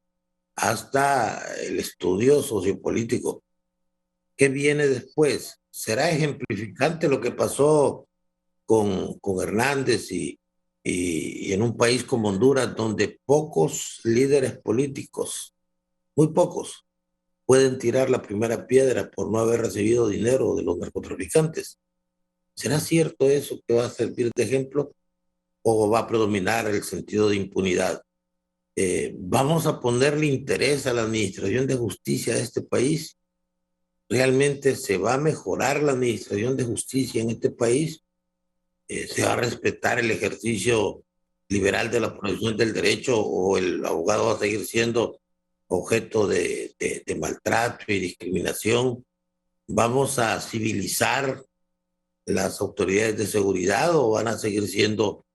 hasta el estudio sociopolítico. ¿Qué viene después? ¿Será ejemplificante lo que pasó con Hernández y en un país como Honduras, donde pocos líderes políticos, muy pocos, pueden tirar la primera piedra por no haber recibido dinero de los narcotraficantes? ¿Será cierto eso, que va a servir de ejemplo, o va a predominar el sentido de impunidad? ¿Vamos a ponerle interés a la administración de justicia de este país? ¿Realmente se va a mejorar la administración de justicia en este país? ¿Se va a respetar el ejercicio liberal de la profesión del derecho, o el abogado va a seguir siendo objeto de maltrato y discriminación? ¿Vamos a civilizar las autoridades de seguridad, o van a seguir siendo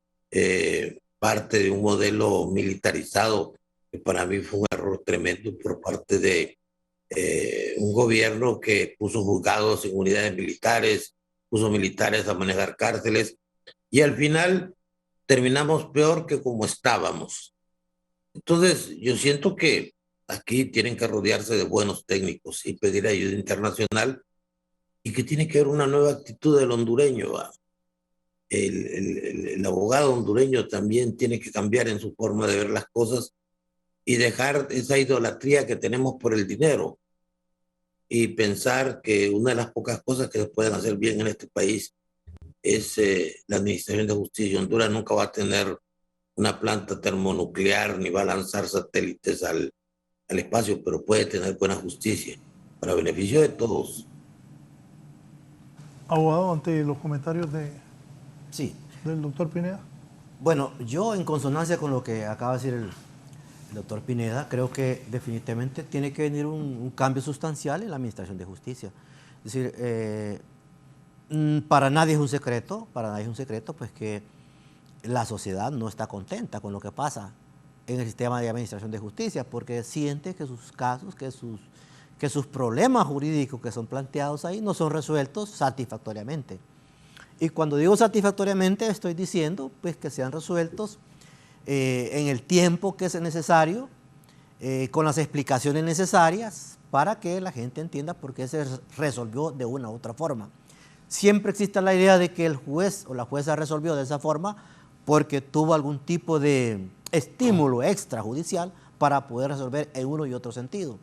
parte de un modelo militarizado, que para mí fue un error tremendo por parte de un gobierno que puso juzgados en unidades militares, puso militares a manejar cárceles, y al final terminamos peor que como estábamos? Entonces, yo siento que aquí tienen que rodearse de buenos técnicos y pedir ayuda internacional, y que tiene que haber una nueva actitud del hondureño. El abogado hondureño también tiene que cambiar en su forma de ver las cosas y dejar esa idolatría que tenemos por el dinero, y pensar que una de las pocas cosas que se pueden hacer bien en este país es la administración de justicia. Honduras nunca va a tener una planta termonuclear ni va a lanzar satélites al espacio, pero puede tener buena justicia. para beneficio de todos. Abogado, ante los comentarios Sí. del doctor Pineda. Bueno, yo en consonancia con lo que acaba de decir el doctor Pineda, creo que definitivamente tiene que venir un cambio sustancial en la administración de justicia. Es decir, para nadie es un secreto, pues que la sociedad no está contenta con lo que pasa en el sistema de administración de justicia, porque siente que sus casos, que sus problemas jurídicos que son planteados ahí no son resueltos satisfactoriamente. Y cuando digo satisfactoriamente estoy diciendo pues, que sean resueltos en el tiempo que es necesario, con las explicaciones necesarias para que la gente entienda por qué se resolvió de una u otra forma. Siempre existe la idea de que el juez o la jueza resolvió de esa forma porque tuvo algún tipo de estímulo extrajudicial para poder resolver en uno y otro sentido.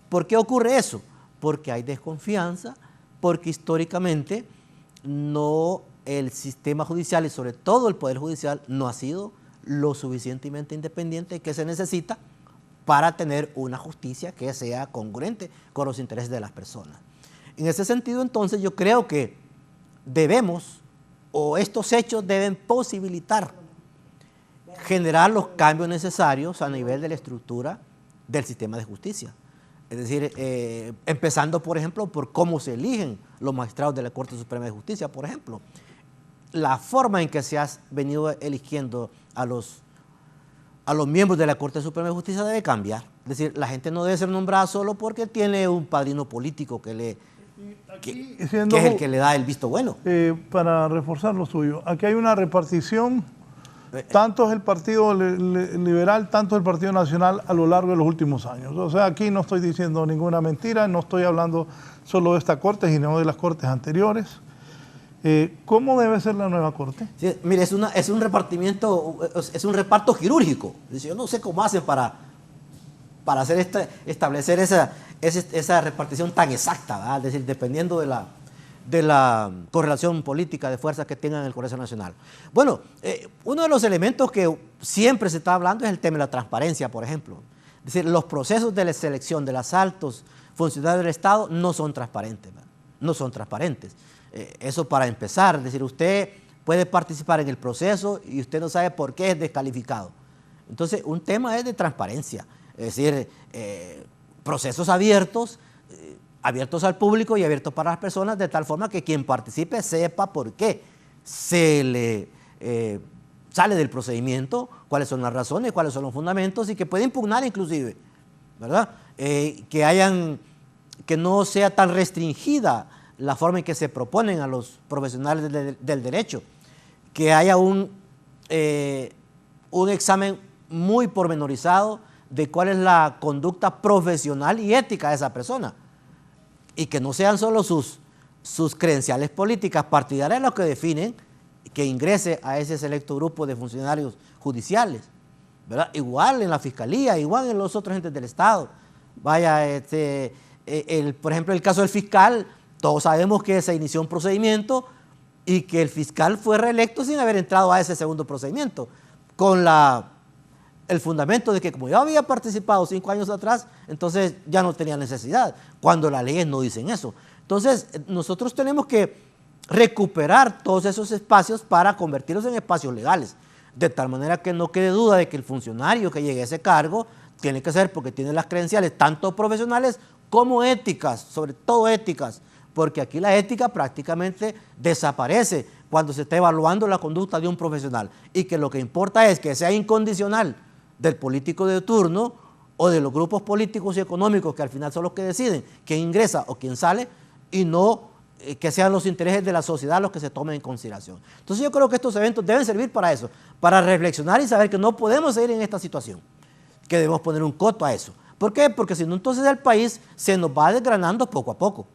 ¿Por qué ocurre eso? Porque hay desconfianza, porque históricamente el sistema judicial y sobre todo el Poder Judicial no ha sido lo suficientemente independiente que se necesita para tener una justicia que sea congruente con los intereses de las personas. En ese sentido, entonces, yo creo que debemos, o estos hechos deben posibilitar generar los cambios necesarios a nivel de la estructura del sistema de justicia. Es decir, empezando, por ejemplo, por cómo se eligen los magistrados de la Corte Suprema de Justicia, por ejemplo. La forma en que se ha venido eligiendo a los miembros de la Corte Suprema de Justicia debe cambiar. Es decir, la gente no debe ser nombrada solo porque tiene un padrino político que es el que le da el visto bueno. Para reforzar lo suyo, aquí hay una repartición, tanto es el Partido Liberal, tanto es el Partido Nacional a lo largo de los últimos años. O sea, aquí no estoy diciendo ninguna mentira, no estoy hablando solo de esta Corte, sino de las Cortes anteriores. ¿Cómo debe ser la nueva Corte? Sí, mire, es un reparto quirúrgico. Yo no sé cómo hacen para establecer esa repartición tan exacta, ¿verdad? Es decir, dependiendo de la correlación política de fuerzas que tengan en el Congreso Nacional. Bueno, uno de los elementos que siempre se está hablando es el tema de la transparencia, por ejemplo. Es decir, los procesos de la selección de los altos funcionarios del Estado no son transparentes, ¿verdad? No son transparentes. Eso para empezar, es decir, usted puede participar en el proceso y usted no sabe por qué es descalificado. Entonces, un tema es de transparencia, es decir, procesos abiertos al público y abiertos para las personas, de tal forma que quien participe sepa por qué se le sale del procedimiento, cuáles son las razones, cuáles son los fundamentos y que puede impugnar inclusive, ¿verdad? Que no sea tan restringida la forma en que se proponen a los profesionales del derecho, que haya un examen muy pormenorizado de cuál es la conducta profesional y ética de esa persona, y que no sean solo sus credenciales políticas partidarias los que definen que ingrese a ese selecto grupo de funcionarios judiciales, ¿verdad? Igual en la Fiscalía, igual en los otros entes del Estado. Vaya, por ejemplo, el caso del fiscal, todos sabemos que se inició un procedimiento y que el fiscal fue reelecto sin haber entrado a ese segundo procedimiento, con el fundamento de que como ya había participado 5 años atrás, entonces ya no tenía necesidad, cuando las leyes no dicen eso. Entonces, nosotros tenemos que recuperar todos esos espacios para convertirlos en espacios legales, de tal manera que no quede duda de que el funcionario que llegue a ese cargo tiene que ser porque tiene las credenciales tanto profesionales como éticas, sobre todo éticas, porque aquí la ética prácticamente desaparece cuando se está evaluando la conducta de un profesional y que lo que importa es que sea incondicional del político de turno o de los grupos políticos y económicos que al final son los que deciden quién ingresa o quién sale y no que sean los intereses de la sociedad los que se tomen en consideración. Entonces yo creo que estos eventos deben servir para eso, para reflexionar y saber que no podemos seguir en esta situación, que debemos poner un coto a eso. ¿Por qué? Porque si no, entonces el país se nos va desgranando poco a poco.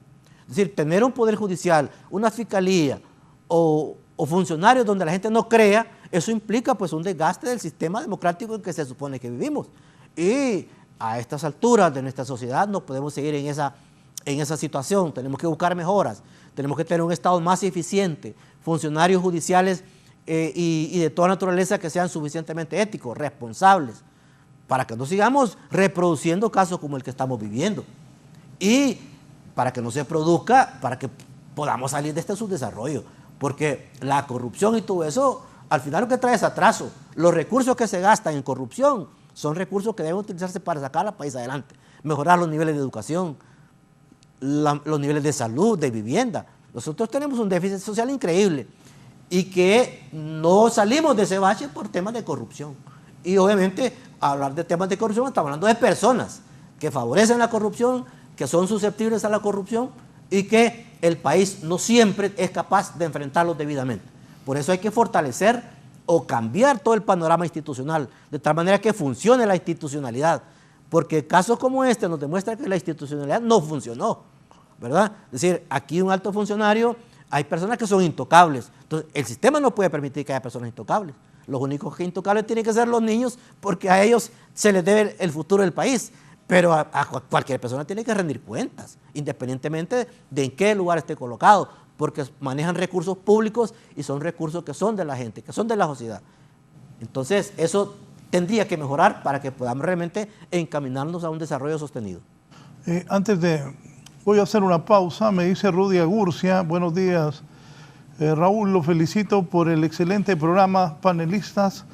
Es decir, tener un poder judicial, una fiscalía o funcionarios donde la gente no crea, eso implica pues un desgaste del sistema democrático en que se supone que vivimos. Y a estas alturas de nuestra sociedad no podemos seguir en esa situación, tenemos que buscar mejoras, tenemos que tener un Estado más eficiente, funcionarios judiciales y de toda naturaleza que sean suficientemente éticos, responsables, para que no sigamos reproduciendo casos como el que estamos viviendo. Y para que no se produzca, para que podamos salir de este subdesarrollo. Porque la corrupción y todo eso, al final lo que trae es atraso. Los recursos que se gastan en corrupción son recursos que deben utilizarse para sacar al país adelante, mejorar los niveles de educación, los niveles de salud, de vivienda. Nosotros tenemos un déficit social increíble y que no salimos de ese bache por temas de corrupción. Y obviamente, hablar de temas de corrupción, estamos hablando de personas que favorecen la corrupción, que son susceptibles a la corrupción y que el país no siempre es capaz de enfrentarlos debidamente. Por eso hay que fortalecer o cambiar todo el panorama institucional, de tal manera que funcione la institucionalidad, porque casos como este nos demuestran que la institucionalidad no funcionó, ¿verdad? Es decir, aquí un alto funcionario, hay personas que son intocables, entonces el sistema no puede permitir que haya personas intocables. Los únicos que intocables tienen que ser los niños, porque a ellos se les debe el futuro del país, pero a cualquier persona tiene que rendir cuentas, independientemente de en qué lugar esté colocado, porque manejan recursos públicos y son recursos que son de la gente, que son de la sociedad. Entonces, eso tendría que mejorar para que podamos realmente encaminarnos a un desarrollo sostenido. Voy a hacer una pausa, me dice Rudy Agurcia, buenos días. Raúl, lo felicito por el excelente programa, panelistas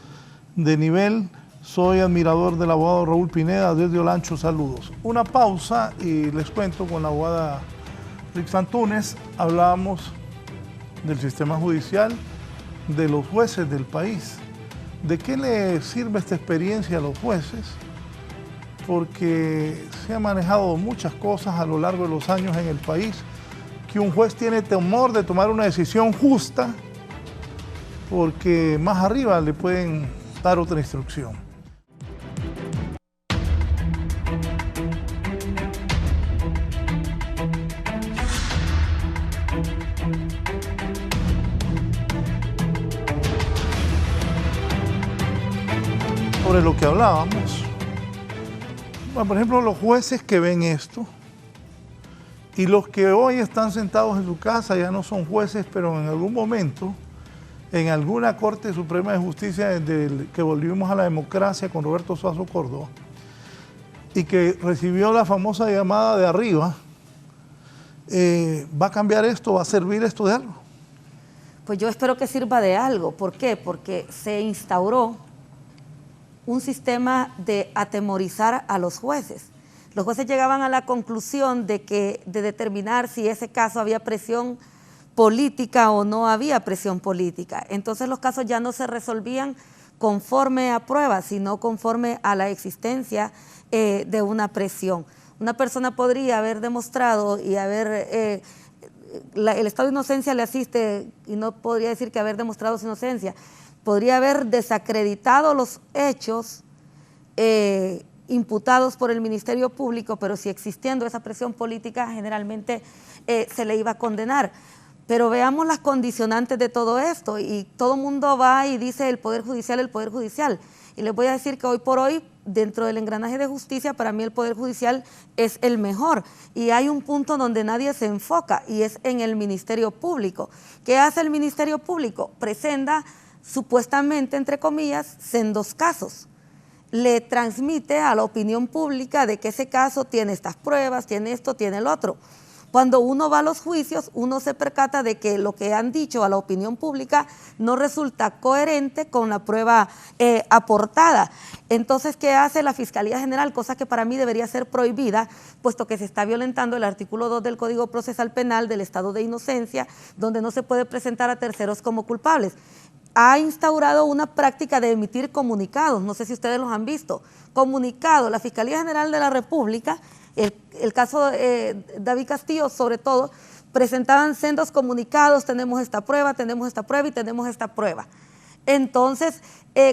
de nivel. Soy admirador del abogado Raúl Pineda desde Olancho, saludos. Una pausa y les cuento con la abogada Rix Antunes, hablábamos del sistema judicial, de los jueces del país. ¿De qué le sirve esta experiencia a los jueces? Porque se han manejado muchas cosas a lo largo de los años en el país, que un juez tiene temor de tomar una decisión justa porque más arriba le pueden dar otra instrucción. Sobre lo que hablábamos, bueno, por ejemplo, los jueces que ven esto y los que hoy están sentados en su casa ya no son jueces, pero en algún momento, en alguna Corte Suprema de Justicia desde que volvimos a la democracia con Roberto Suazo Córdoba y que recibió la famosa llamada de arriba, ¿va a cambiar esto? ¿Va a servir esto de algo? Pues yo espero que sirva de algo. ¿Por qué? Porque se instauró un sistema de atemorizar a los jueces. Los jueces llegaban a la conclusión de determinar si ese caso había presión política o no había presión política. Entonces los casos ya no se resolvían conforme a pruebas, sino conforme a la existencia de una presión. Una persona podría haber demostrado y haber, el estado de inocencia le asiste y no podría decir que haber demostrado su inocencia, podría haber desacreditado los hechos imputados por el Ministerio Público, pero si existiendo esa presión política, generalmente se le iba a condenar. Pero veamos las condicionantes de todo esto, y todo el mundo va y dice el Poder Judicial, el Poder Judicial. Y les voy a decir que hoy por hoy, dentro del engranaje de justicia, para mí el Poder Judicial es el mejor. Y hay un punto donde nadie se enfoca, y es en el Ministerio Público. ¿Qué hace el Ministerio Público? Presenta supuestamente, entre comillas, sendos casos. Le transmite a la opinión pública de que ese caso tiene estas pruebas, tiene esto, tiene el otro. Cuando uno va a los juicios, uno se percata de que lo que han dicho a la opinión pública no resulta coherente con la prueba aportada. Entonces, ¿qué hace la Fiscalía General? Cosa que para mí debería ser prohibida, puesto que se está violentando el artículo 2 del Código Procesal Penal del estado de inocencia, donde no se puede presentar a terceros como culpables. Ha instaurado una práctica de emitir comunicados, no sé si ustedes los han visto, comunicados. La Fiscalía General de la República, el caso de David Castillo sobre todo, presentaban sendos comunicados, tenemos esta prueba y tenemos esta prueba. Entonces,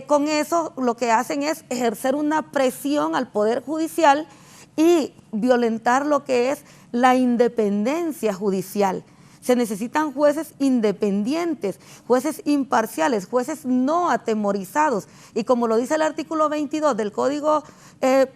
con eso lo que hacen es ejercer una presión al Poder Judicial y violentar lo que es la independencia judicial. Se necesitan jueces independientes, jueces imparciales, jueces no atemorizados. Y como lo dice el artículo 22 del Código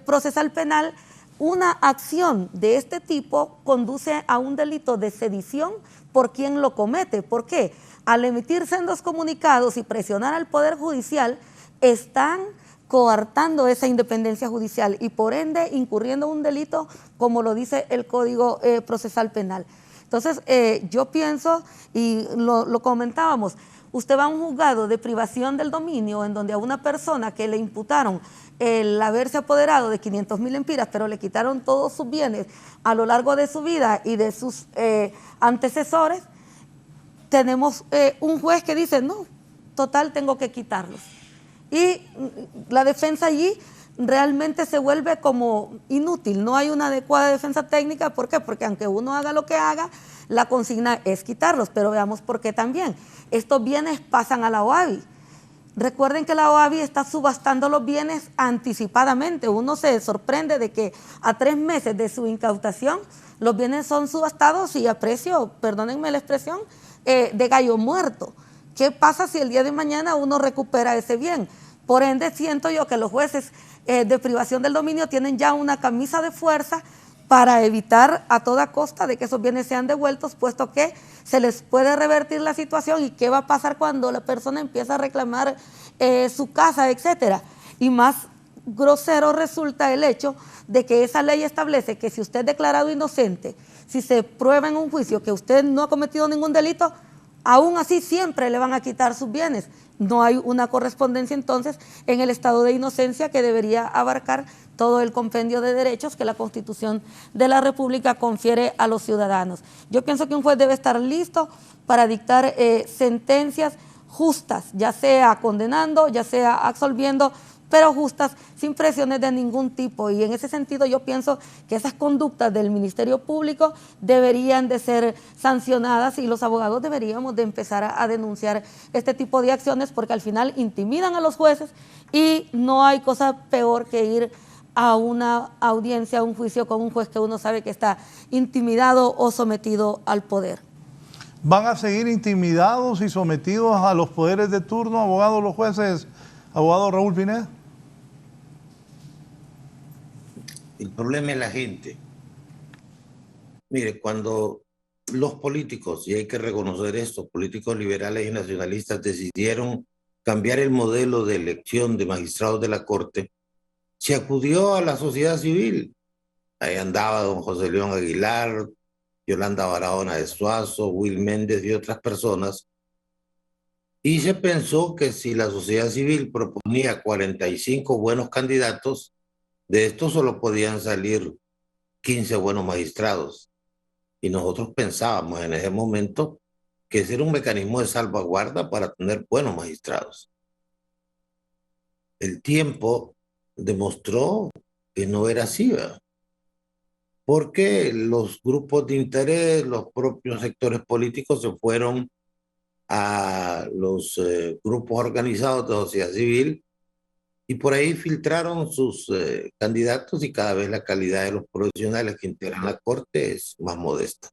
Procesal Penal, una acción de este tipo conduce a un delito de sedición por quien lo comete. ¿Por qué? Al emitir sendos comunicados y presionar al Poder Judicial, están coartando esa independencia judicial y por ende incurriendo en un delito como lo dice el Código Procesal Penal. Entonces, yo pienso, y lo comentábamos, usted va a un juzgado de privación del dominio en donde a una persona que le imputaron el haberse apoderado de 500.000 lempiras, pero le quitaron todos sus bienes a lo largo de su vida y de sus antecesores, tenemos un juez que dice, no, total, tengo que quitarlos. Y la defensa allí realmente se vuelve como inútil, no hay una adecuada defensa técnica. ¿Por qué? Porque aunque uno haga lo que haga, la consigna es quitarlos, pero veamos por qué también. Estos bienes pasan a la OAVI. Recuerden que la OAVI está subastando los bienes anticipadamente. Uno se sorprende de que a 3 meses de su incautación los bienes son subastados y a precio, perdónenme la expresión, de gallo muerto. ¿Qué pasa si el día de mañana uno recupera ese bien? Por ende, siento yo que los jueces de privación del dominio tienen ya una camisa de fuerza para evitar a toda costa de que esos bienes sean devueltos, puesto que se les puede revertir la situación. ¿Y qué va a pasar cuando la persona empieza a reclamar su casa, etcétera? Y más grosero resulta el hecho de que esa ley establece que si usted es declarado inocente, si se prueba en un juicio que usted no ha cometido ningún delito, aún así siempre le van a quitar sus bienes. No hay una correspondencia entonces en el estado de inocencia que debería abarcar todo el compendio de derechos que la Constitución de la República confiere a los ciudadanos. Yo pienso que un juez debe estar listo para dictar sentencias justas, ya sea condenando, ya sea absolviendo, pero justas, sin presiones de ningún tipo. Y en ese sentido yo pienso que esas conductas del Ministerio Público deberían de ser sancionadas y los abogados deberíamos de empezar a denunciar este tipo de acciones, porque al final intimidan a los jueces y no hay cosa peor que ir a una audiencia, a un juicio con un juez que uno sabe que está intimidado o sometido al poder. ¿Van a seguir intimidados y sometidos a los poderes de turno, abogados, los jueces? Abogado Raúl Pineda. El problema es la gente. Mire, cuando los políticos, y hay que reconocer esto, políticos liberales y nacionalistas decidieron cambiar el modelo de elección de magistrados de la Corte, se acudió a la sociedad civil. Ahí andaba don José León Aguilar, Yolanda Barahona de Suazo, Will Méndez y otras personas, y se pensó que si la sociedad civil proponía 45 buenos candidatos, de estos solo podían salir 15 buenos magistrados. Y nosotros pensábamos en ese momento que ese era un mecanismo de salvaguarda para tener buenos magistrados. El tiempo demostró que no era así, ¿verdad? Porque los grupos de interés, los propios sectores políticos se fueron a los grupos organizados de sociedad civil y por ahí filtraron sus candidatos y cada vez la calidad de los profesionales que integran la Corte es más modesta,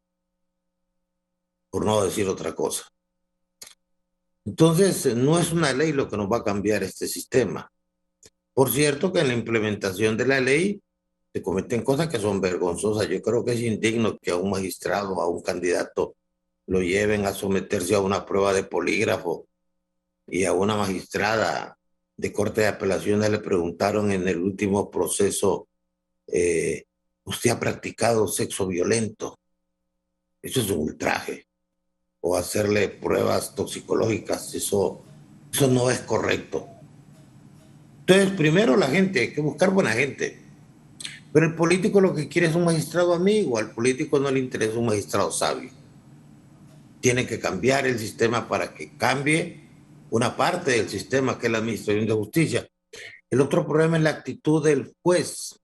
por no decir otra cosa. Entonces, no es una ley lo que nos va a cambiar este sistema. Por cierto que en la implementación de la ley se cometen cosas que son vergonzosas. Yo creo que es indigno que a un magistrado, a un candidato, lo lleven a someterse a una prueba de polígrafo y a una magistrada de Corte de Apelaciones le preguntaron en el último proceso, ¿usted ha practicado sexo violento? Eso es un ultraje. O hacerle pruebas toxicológicas, eso no es correcto. Entonces, primero la gente, hay que buscar buena gente. Pero el político lo que quiere es un magistrado amigo, al político no le interesa un magistrado sabio. Tiene que cambiar el sistema para que cambie una parte del sistema que es la administración de justicia. El otro problema es la actitud del juez.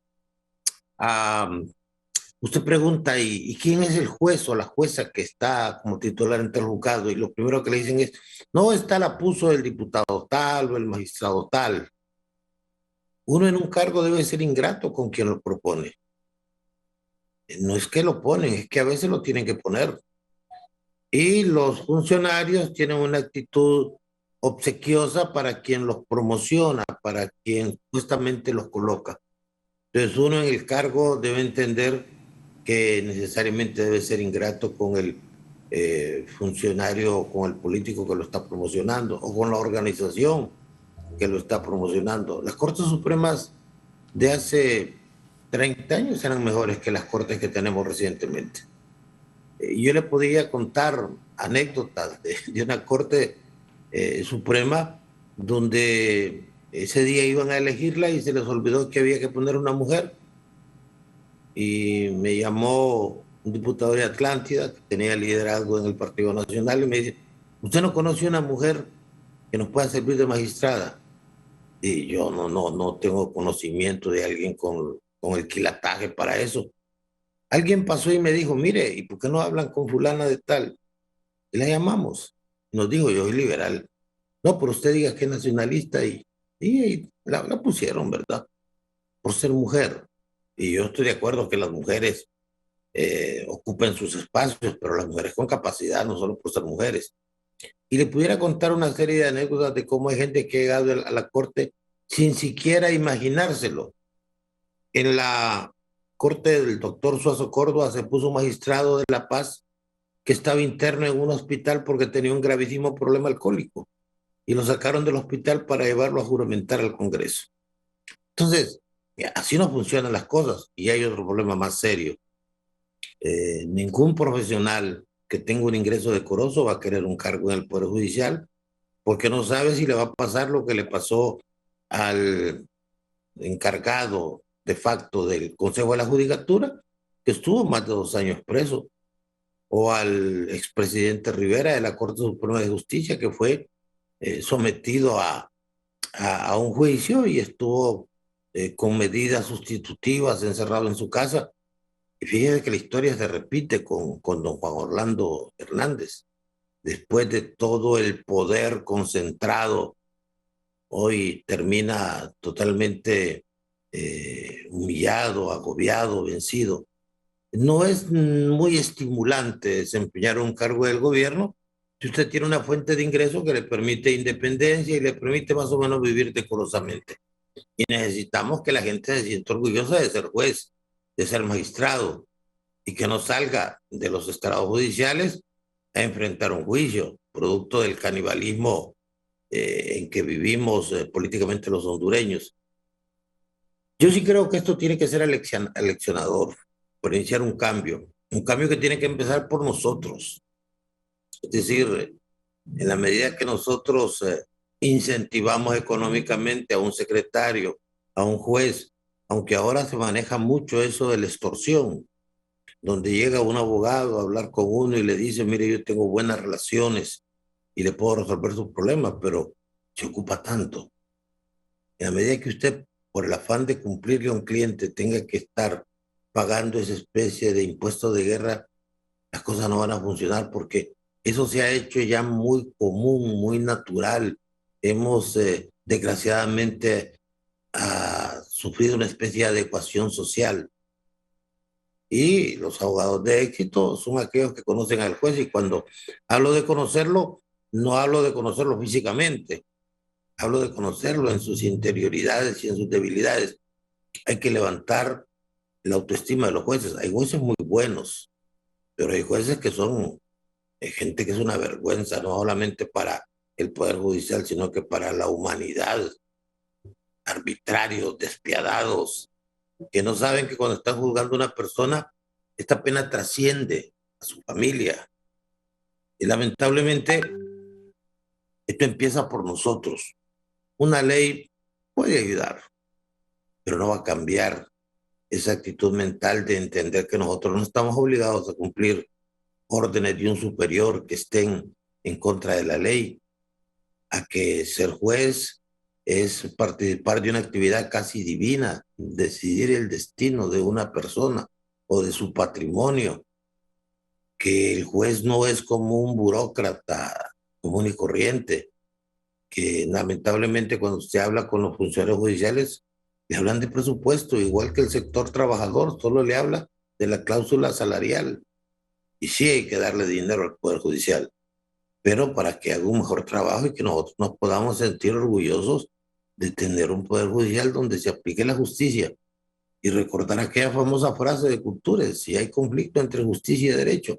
Usted pregunta, ¿y quién es el juez o la jueza que está como titular ante el juzgado? Y lo primero que le dicen es, no, esta la puso el diputado tal o el magistrado tal. Uno en un cargo debe ser ingrato con quien lo propone. No es que lo ponen, es que a veces lo tienen que poner. Y los funcionarios tienen una actitud obsequiosa para quien los promociona, para quien justamente los coloca. Entonces uno en el cargo debe entender que necesariamente debe ser ingrato con el funcionario, con el político que lo está promocionando, o con la organización, que lo está promocionando. Las Cortes Supremas de hace 30 años eran mejores que las cortes que tenemos recientemente. Yo le podía contar anécdotas de una Corte Suprema donde ese día iban a elegirla y se les olvidó que había que poner una mujer. Y me llamó un diputado de Atlántida que tenía liderazgo en el Partido Nacional y me dice, ¿usted no conoce una mujer que nos pueda servir de magistrada? Y yo no tengo conocimiento de alguien con el quilataje para eso. Alguien pasó y me dijo, mire, ¿y por qué no hablan con fulana de tal? Y la llamamos. Nos dijo, yo soy liberal. No, pero usted diga que es nacionalista y la pusieron, ¿verdad? Por ser mujer. Y yo estoy de acuerdo que las mujeres ocupen sus espacios, pero las mujeres con capacidad, no solo por ser mujeres. Y le pudiera contar una serie de anécdotas de cómo hay gente que ha llegado a la corte sin siquiera imaginárselo. En la corte del doctor Suazo Córdoba se puso un magistrado de La Paz que estaba interno en un hospital porque tenía un gravísimo problema alcohólico y lo sacaron del hospital para llevarlo a juramentar al Congreso. Entonces, así no funcionan las cosas y hay otro problema más serio. Ningún profesional que tenga un ingreso decoroso va a querer un cargo en el Poder Judicial porque no sabe si le va a pasar lo que le pasó al encargado de facto del Consejo de la Judicatura, que estuvo más de 2 años preso, o al expresidente Rivera de la Corte Suprema de Justicia, que fue sometido a un juicio y estuvo con medidas sustitutivas encerrado en su casa. Y fíjese que la historia se repite con don Juan Orlando Hernández. Después de todo el poder concentrado, hoy termina totalmente humillado, agobiado, vencido. No es muy estimulante desempeñar un cargo del gobierno si usted tiene una fuente de ingreso que le permite independencia y le permite más o menos vivir decorosamente. Y necesitamos que la gente se sienta orgullosa de ser juez, de ser magistrado, y que no salga de los estrados judiciales a enfrentar un juicio, producto del canibalismo en que vivimos políticamente los hondureños. Yo sí creo que esto tiene que ser aleccionador, por iniciar un cambio que tiene que empezar por nosotros. Es decir, en la medida que nosotros incentivamos económicamente a un secretario, a un juez, aunque ahora se maneja mucho eso de la extorsión, donde llega un abogado a hablar con uno y le dice, mire, yo tengo buenas relaciones y le puedo resolver sus problemas, pero se ocupa tanto. En la medida que usted, por el afán de cumplirle a un cliente, tenga que estar pagando esa especie de impuesto de guerra, las cosas no van a funcionar porque eso se ha hecho ya muy común, muy natural. Hemos, desgraciadamente, sufrido una especie de adecuación social. Y los abogados de éxito son aquellos que conocen al juez, y cuando hablo de conocerlo, no hablo de conocerlo físicamente, hablo de conocerlo en sus interioridades y en sus debilidades. Hay que levantar la autoestima de los jueces. Hay jueces muy buenos, pero hay jueces que son gente que es una vergüenza, no solamente para el Poder Judicial, sino que para la humanidad. Arbitrarios, despiadados, que no saben que cuando están juzgando a una persona, esta pena trasciende a su familia. Y lamentablemente, esto empieza por nosotros. Una ley puede ayudar, pero no va a cambiar esa actitud mental de entender que nosotros no estamos obligados a cumplir órdenes de un superior que estén en contra de la ley, a que ser juez es participar de una actividad casi divina, decidir el destino de una persona o de su patrimonio, que el juez no es como un burócrata común y corriente, que lamentablemente cuando usted habla con los funcionarios judiciales, le hablan de presupuesto, igual que el sector trabajador, solo le habla de la cláusula salarial. Y sí hay que darle dinero al Poder Judicial, pero para que haga un mejor trabajo y que nosotros nos podamos sentir orgullosos de tener un Poder Judicial donde se aplique la justicia. Y recordar aquella famosa frase de Cultures: si hay conflicto entre justicia y derecho,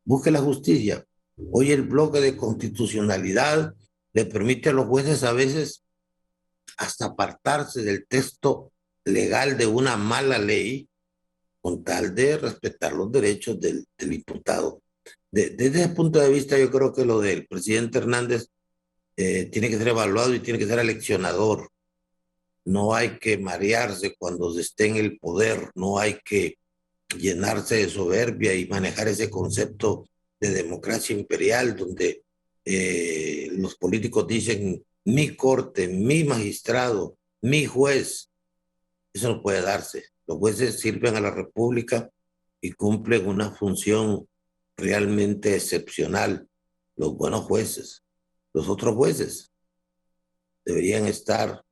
busque la justicia. Hoy el bloque de constitucionalidad le permite a los jueces a veces hasta apartarse del texto legal de una mala ley con tal de respetar los derechos del imputado. Desde ese punto de vista, yo creo que lo del presidente Hernández tiene que ser evaluado y tiene que ser aleccionador. No hay que marearse cuando se esté en el poder, no hay que llenarse de soberbia y manejar ese concepto de democracia imperial donde los políticos dicen mi corte, mi magistrado, mi juez. Eso no puede darse. Los jueces sirven a la República y cumplen una función realmente excepcional. Los buenos jueces. Los otros jueces deberían estar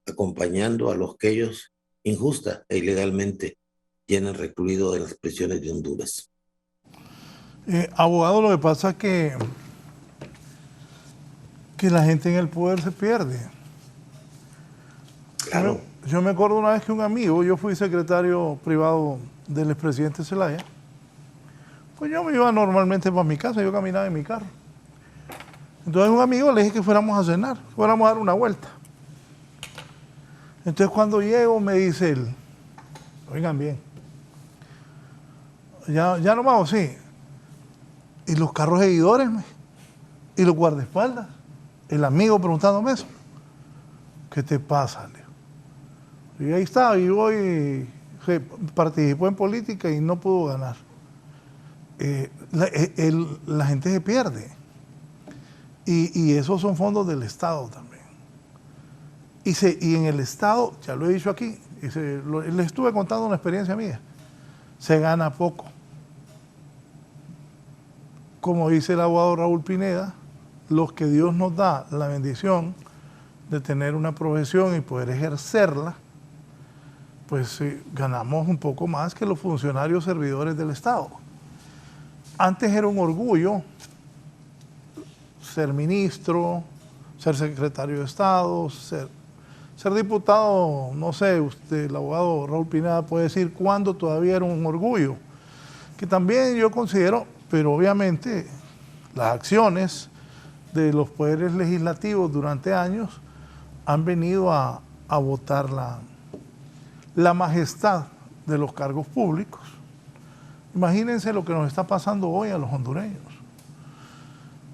acompañando a los que ellos injusta e ilegalmente tienen recluido en las prisiones de Honduras. Abogado, lo que pasa es que la gente en el poder se pierde. Claro. Yo me acuerdo una vez que un amigo, yo fui secretario privado del expresidente Zelaya, pues yo me iba normalmente para mi casa, yo caminaba en mi carro. Entonces un amigo le dije que fuéramos a cenar, fuéramos a dar una vuelta. Entonces cuando llego me dice él, oigan bien, ya no vamos, sí. Y los carros seguidores, y los guardaespaldas, el amigo preguntándome eso. ¿Qué te pasa, Leo? Y ahí estaba, y hoy participó en política y no pudo ganar. La gente se pierde. Y esos son fondos del Estado también. Y en el Estado, ya lo he dicho aquí, les estuve contando una experiencia mía, se gana poco. Como dice el abogado Raúl Pineda, los que Dios nos da la bendición de tener una profesión y poder ejercerla, pues ganamos un poco más que los funcionarios servidores del Estado. Antes era un orgullo ser ministro, ser secretario de Estado, ser diputado, no sé, usted, el abogado Raúl Pineda puede decir cuándo todavía era un orgullo, que también yo considero, pero obviamente las acciones de los poderes legislativos durante años han venido a botar la majestad de los cargos públicos. Imagínense lo que nos está pasando hoy a los hondureños.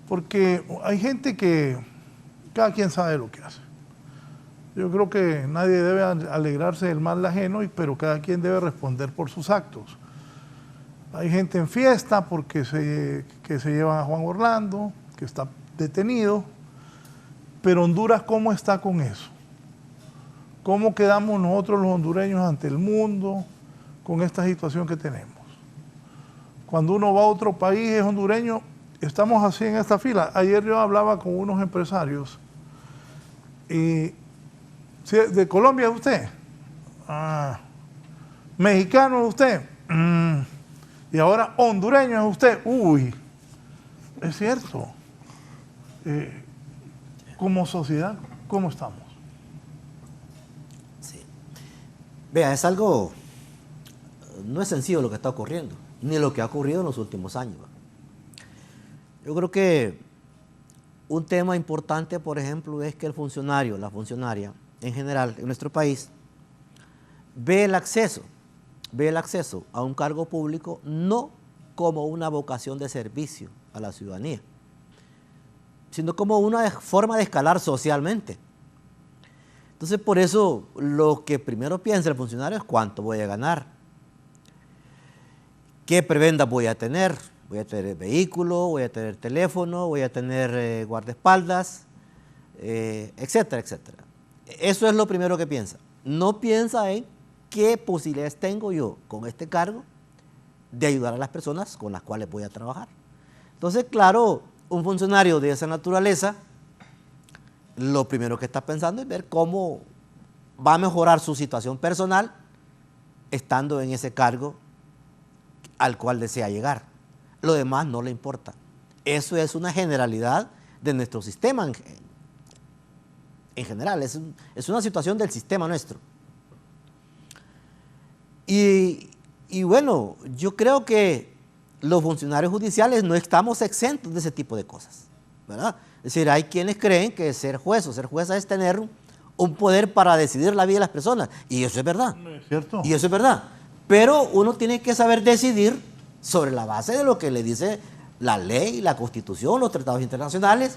Porque hay gente que cada quien sabe lo que hace. Yo creo que nadie debe alegrarse del mal ajeno, pero cada quien debe responder por sus actos. Hay gente en fiesta porque que se llevan a Juan Orlando, que está detenido, pero Honduras, ¿cómo está con eso? ¿Cómo quedamos nosotros los hondureños ante el mundo con esta situación que tenemos? Cuando uno va a otro país, es hondureño, estamos así en esta fila. Ayer yo hablaba con unos empresarios y ¿de Colombia es usted? Ah. ¿Mexicano es usted? Y ahora hondureño es usted. Uy, es cierto. Como sociedad, ¿cómo estamos? Sí. Vea, es algo, no es sencillo lo que está ocurriendo, ni lo que ha ocurrido en los últimos años. Yo creo que un tema importante, por ejemplo, es que el funcionario, la funcionaria, en general, en nuestro país, ve el acceso a un cargo público no como una vocación de servicio a la ciudadanía, sino como una forma de escalar socialmente. Entonces, por eso, lo que primero piensa el funcionario es cuánto voy a ganar, qué prebendas voy a tener. Voy a tener vehículo, voy a tener teléfono, voy a tener guardaespaldas, etcétera, etcétera. Eso es lo primero que piensa. No piensa en qué posibilidades tengo yo con este cargo de ayudar a las personas con las cuales voy a trabajar. Entonces, claro, un funcionario de esa naturaleza, lo primero que está pensando es ver cómo va a mejorar su situación personal estando en ese cargo al cual desea llegar. Lo demás no le importa. Eso es una generalidad de nuestro sistema en general. Es una situación del sistema nuestro. Y bueno, yo creo que los funcionarios judiciales no estamos exentos de ese tipo de cosas, ¿verdad? Es decir, hay quienes creen que ser juez o ser jueza es tener un poder para decidir la vida de las personas. Y eso es verdad. ¿Es cierto? Y eso es verdad. Pero uno tiene que saber decidir sobre la base de lo que le dice la ley, la Constitución, los tratados internacionales,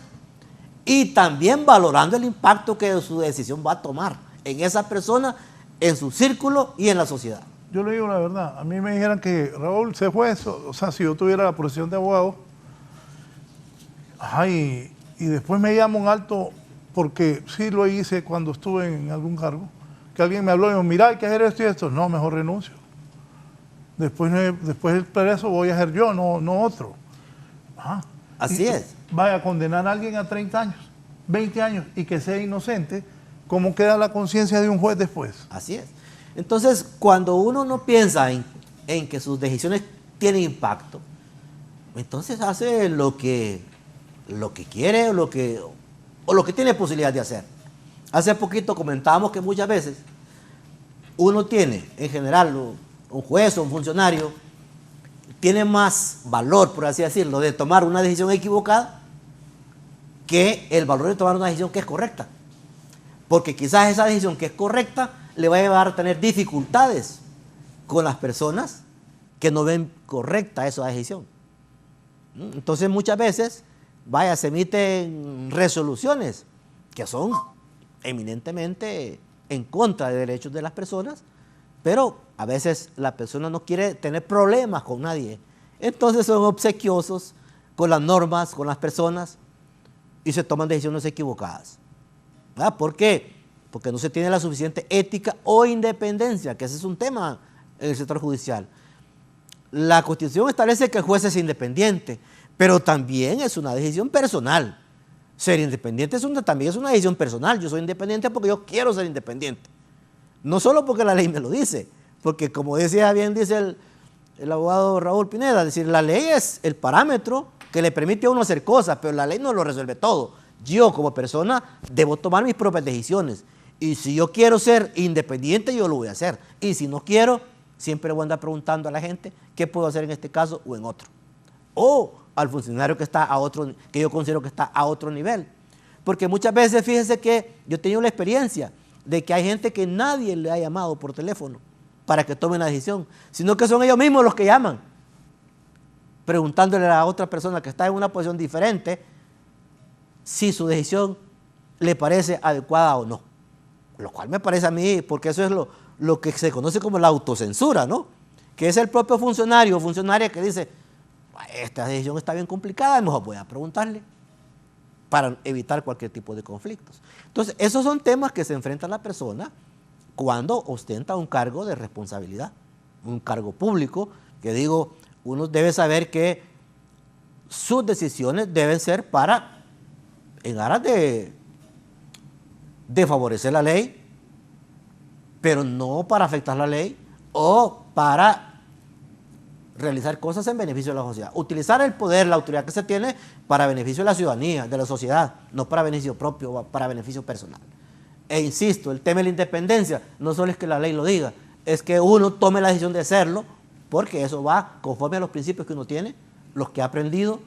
y también valorando el impacto que su decisión va a tomar en esa persona, en su círculo y en la sociedad. Yo le digo la verdad, a mí me dijeran que Raúl se fue, o sea, si yo tuviera la profesión de abogado, y después me llaman alto, porque sí lo hice cuando estuve en algún cargo, que alguien me habló y me dijo, mira, hay que hacer esto y esto. No, mejor renuncio. Después el preso voy a hacer yo, no otro. Así es. Vaya a condenar a alguien a 30 años, 20 años y que sea inocente, ¿cómo queda la conciencia de un juez después? Así es. Entonces, cuando uno no piensa en que sus decisiones tienen impacto, entonces hace lo que quiere o lo que tiene posibilidad de hacer. Hace poquito comentábamos que muchas veces uno tiene, en general, un juez o un funcionario, tiene más valor, por así decirlo, de tomar una decisión equivocada que el valor de tomar una decisión que es correcta. Porque quizás esa decisión que es correcta le va a llevar a tener dificultades con las personas que no ven correcta esa decisión. Entonces muchas veces, se emiten resoluciones que son eminentemente en contra de derechos de las personas, pero a veces la persona no quiere tener problemas con nadie. Entonces son obsequiosos con las normas, con las personas, y se toman decisiones equivocadas. ¿Verdad? ¿Por qué? Porque no se tiene la suficiente ética o independencia, que ese es un tema en el sector judicial. La Constitución establece que el juez es independiente, pero también es una decisión personal. Ser independiente también es una decisión personal. Yo soy independiente porque yo quiero ser independiente. No solo porque la ley me lo dice, porque como dice el abogado Raúl Pineda, es decir, la ley es el parámetro que le permite a uno hacer cosas, pero la ley no lo resuelve todo. Yo como persona debo tomar mis propias decisiones, y si yo quiero ser independiente, yo lo voy a hacer, y si no quiero, siempre voy a andar preguntando a la gente qué puedo hacer en este caso o en otro, o al funcionario que yo considero que está a otro nivel, porque muchas veces, fíjense que yo he tenido la experiencia de que hay gente que nadie le ha llamado por teléfono para que tome una decisión, sino que son ellos mismos los que llaman, preguntándole a la otra persona que está en una posición diferente si su decisión le parece adecuada o no. Lo cual me parece a mí, porque eso es lo que se conoce como la autocensura, ¿no? Que es el propio funcionario o funcionaria que dice, esta decisión está bien complicada, mejor voy a preguntarle para evitar cualquier tipo de conflictos. Entonces, esos son temas que se enfrenta la persona cuando ostenta un cargo de responsabilidad, un cargo público, que digo, uno debe saber que sus decisiones deben ser en aras de favorecer la ley, pero no para afectar la ley o para realizar cosas en beneficio de la sociedad. Utilizar el poder, la autoridad que se tiene para beneficio de la ciudadanía, de la sociedad, no para beneficio propio o para beneficio personal. E insisto, el tema de la independencia no solo es que la ley lo diga, es que uno tome la decisión de hacerlo, porque eso va conforme a los principios que uno tiene, los que ha aprendido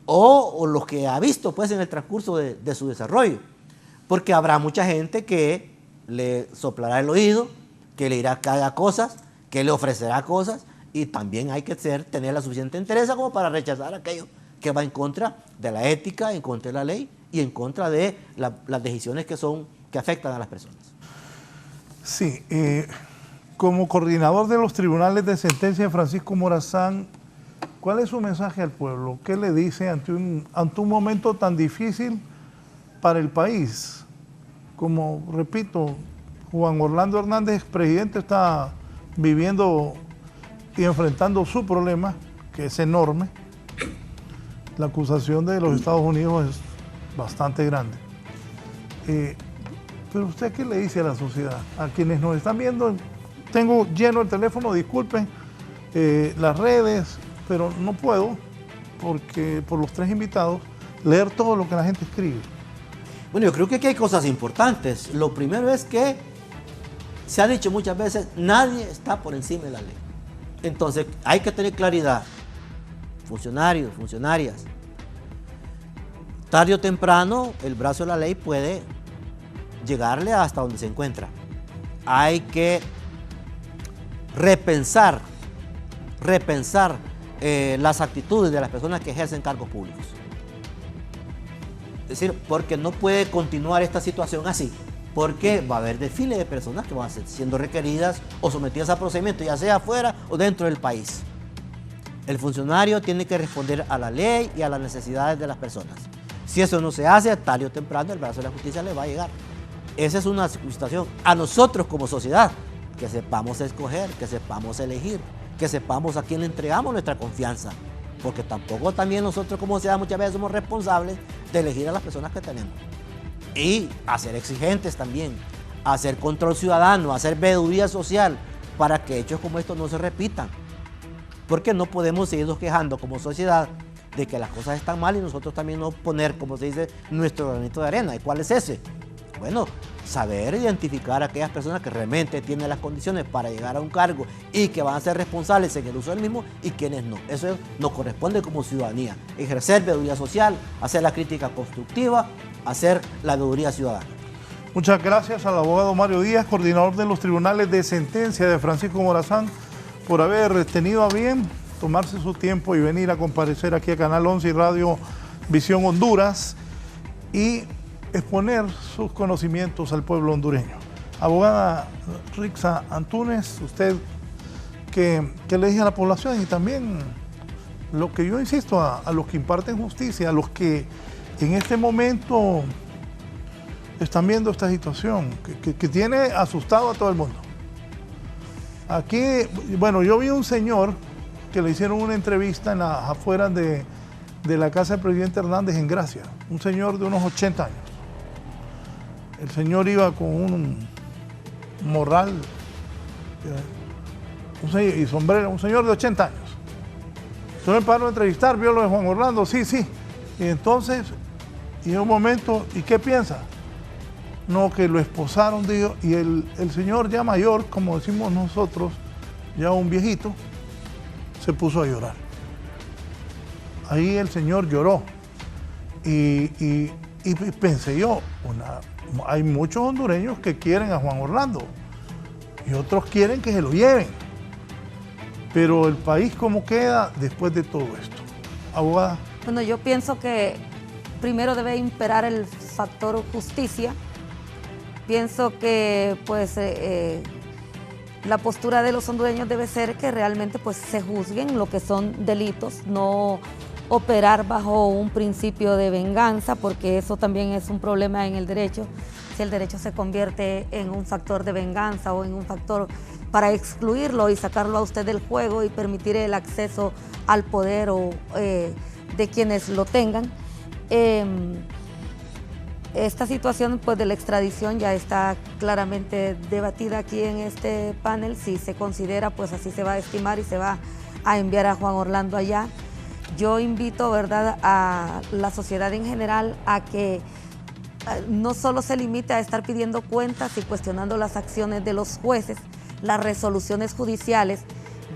o los que ha visto pues en el transcurso de su desarrollo. Porque habrá mucha gente que le soplará el oído, que le dirá que haga cosas, que le ofrecerá cosas, y también hay que tener la suficiente entereza como para rechazar aquello que va en contra de la ética, en contra de la ley y en contra de las decisiones que afectan a las personas. Sí, como coordinador de los tribunales de sentencia, Francisco Morazán, ¿cuál es su mensaje al pueblo? ¿Qué le dice ante un momento tan difícil para el país? Como, repito, Juan Orlando Hernández, expresidente, está viviendo y enfrentando su problema, que es enorme. La acusación de los Estados Unidos es bastante grande. Pero ¿usted qué le dice a la sociedad? A quienes nos están viendo, tengo lleno el teléfono, disculpen, las redes, pero no puedo, porque por los tres invitados, leer todo lo que la gente escribe. Bueno, yo creo que aquí hay cosas importantes. Lo primero es que se ha dicho muchas veces, nadie está por encima de la ley. Entonces hay que tener claridad, funcionarios, funcionarias. Tarde o temprano el brazo de la ley puede llegarle hasta donde se encuentra. Hay que repensar las actitudes de las personas que ejercen cargos públicos. Es decir, porque no puede continuar esta situación así, porque va a haber desfile de personas que van a ser siendo requeridas o sometidas a procedimientos, ya sea afuera o dentro del país. El funcionario tiene que responder a la ley y a las necesidades de las personas. Si eso no se hace, tarde o temprano el brazo de la justicia le va a llegar. Esa es una situación a nosotros como sociedad, que sepamos escoger, que sepamos elegir, que sepamos a quién le entregamos nuestra confianza, porque tampoco también nosotros como sociedad muchas veces somos responsables de elegir a las personas que tenemos. Y a ser exigentes también, a hacer control ciudadano, a hacer veeduría social, para que hechos como estos no se repitan. Porque no podemos seguirnos quejando como sociedad de que las cosas están mal y nosotros también no poner, como se dice, nuestro granito de arena. ¿Y cuál es ese? Bueno, saber identificar a aquellas personas que realmente tienen las condiciones para llegar a un cargo y que van a ser responsables en el uso del mismo y quienes no. Eso nos corresponde como ciudadanía. Ejercer veeduría social, hacer la crítica constructiva, hacer la veeduría ciudadana. Muchas gracias al abogado Mario Díaz, coordinador de los tribunales de sentencia de Francisco Morazán, por haber tenido a bien tomarse su tiempo y venir a comparecer aquí a Canal 11 y Radio Visión Honduras y exponer sus conocimientos al pueblo hondureño. Abogada Rixa Antunes, usted que le dije a la población y también lo que yo insisto a los que imparten justicia, a los que en este momento están viendo esta situación que tiene asustado a todo el mundo. Aquí, bueno, yo vi un señor que le hicieron una entrevista en las afueras de la casa del presidente Hernández en Gracia, un señor de unos 80 años. El señor iba con un morral y sombrero, un señor de 80 años. Entonces me paró a entrevistar, vio lo de Juan Orlando, sí. Y entonces, y en un momento, ¿y qué piensa? No, que lo esposaron, digo, y el señor ya mayor, como decimos nosotros, ya un viejito, se puso a llorar. Ahí el señor lloró. Y pensé yo, hay muchos hondureños que quieren a Juan Orlando y otros quieren que se lo lleven. Pero el país, ¿cómo queda después de todo esto? Abogada. Bueno, yo pienso que primero debe imperar el factor justicia. Pienso que pues la postura de los hondureños debe ser que realmente pues se juzguen lo que son delitos, no operar bajo un principio de venganza, porque eso también es un problema en el derecho. Si el derecho se convierte en un factor de venganza o en un factor para excluirlo y sacarlo a usted del juego y permitir el acceso al poder o de quienes lo tengan. Esta situación pues, de la extradición ya está claramente debatida aquí en este panel. Si se considera, pues así se va a estimar y se va a enviar a Juan Orlando allá. Yo invito, ¿verdad?, a la sociedad en general a que no solo se limite a estar pidiendo cuentas y cuestionando las acciones de los jueces, las resoluciones judiciales.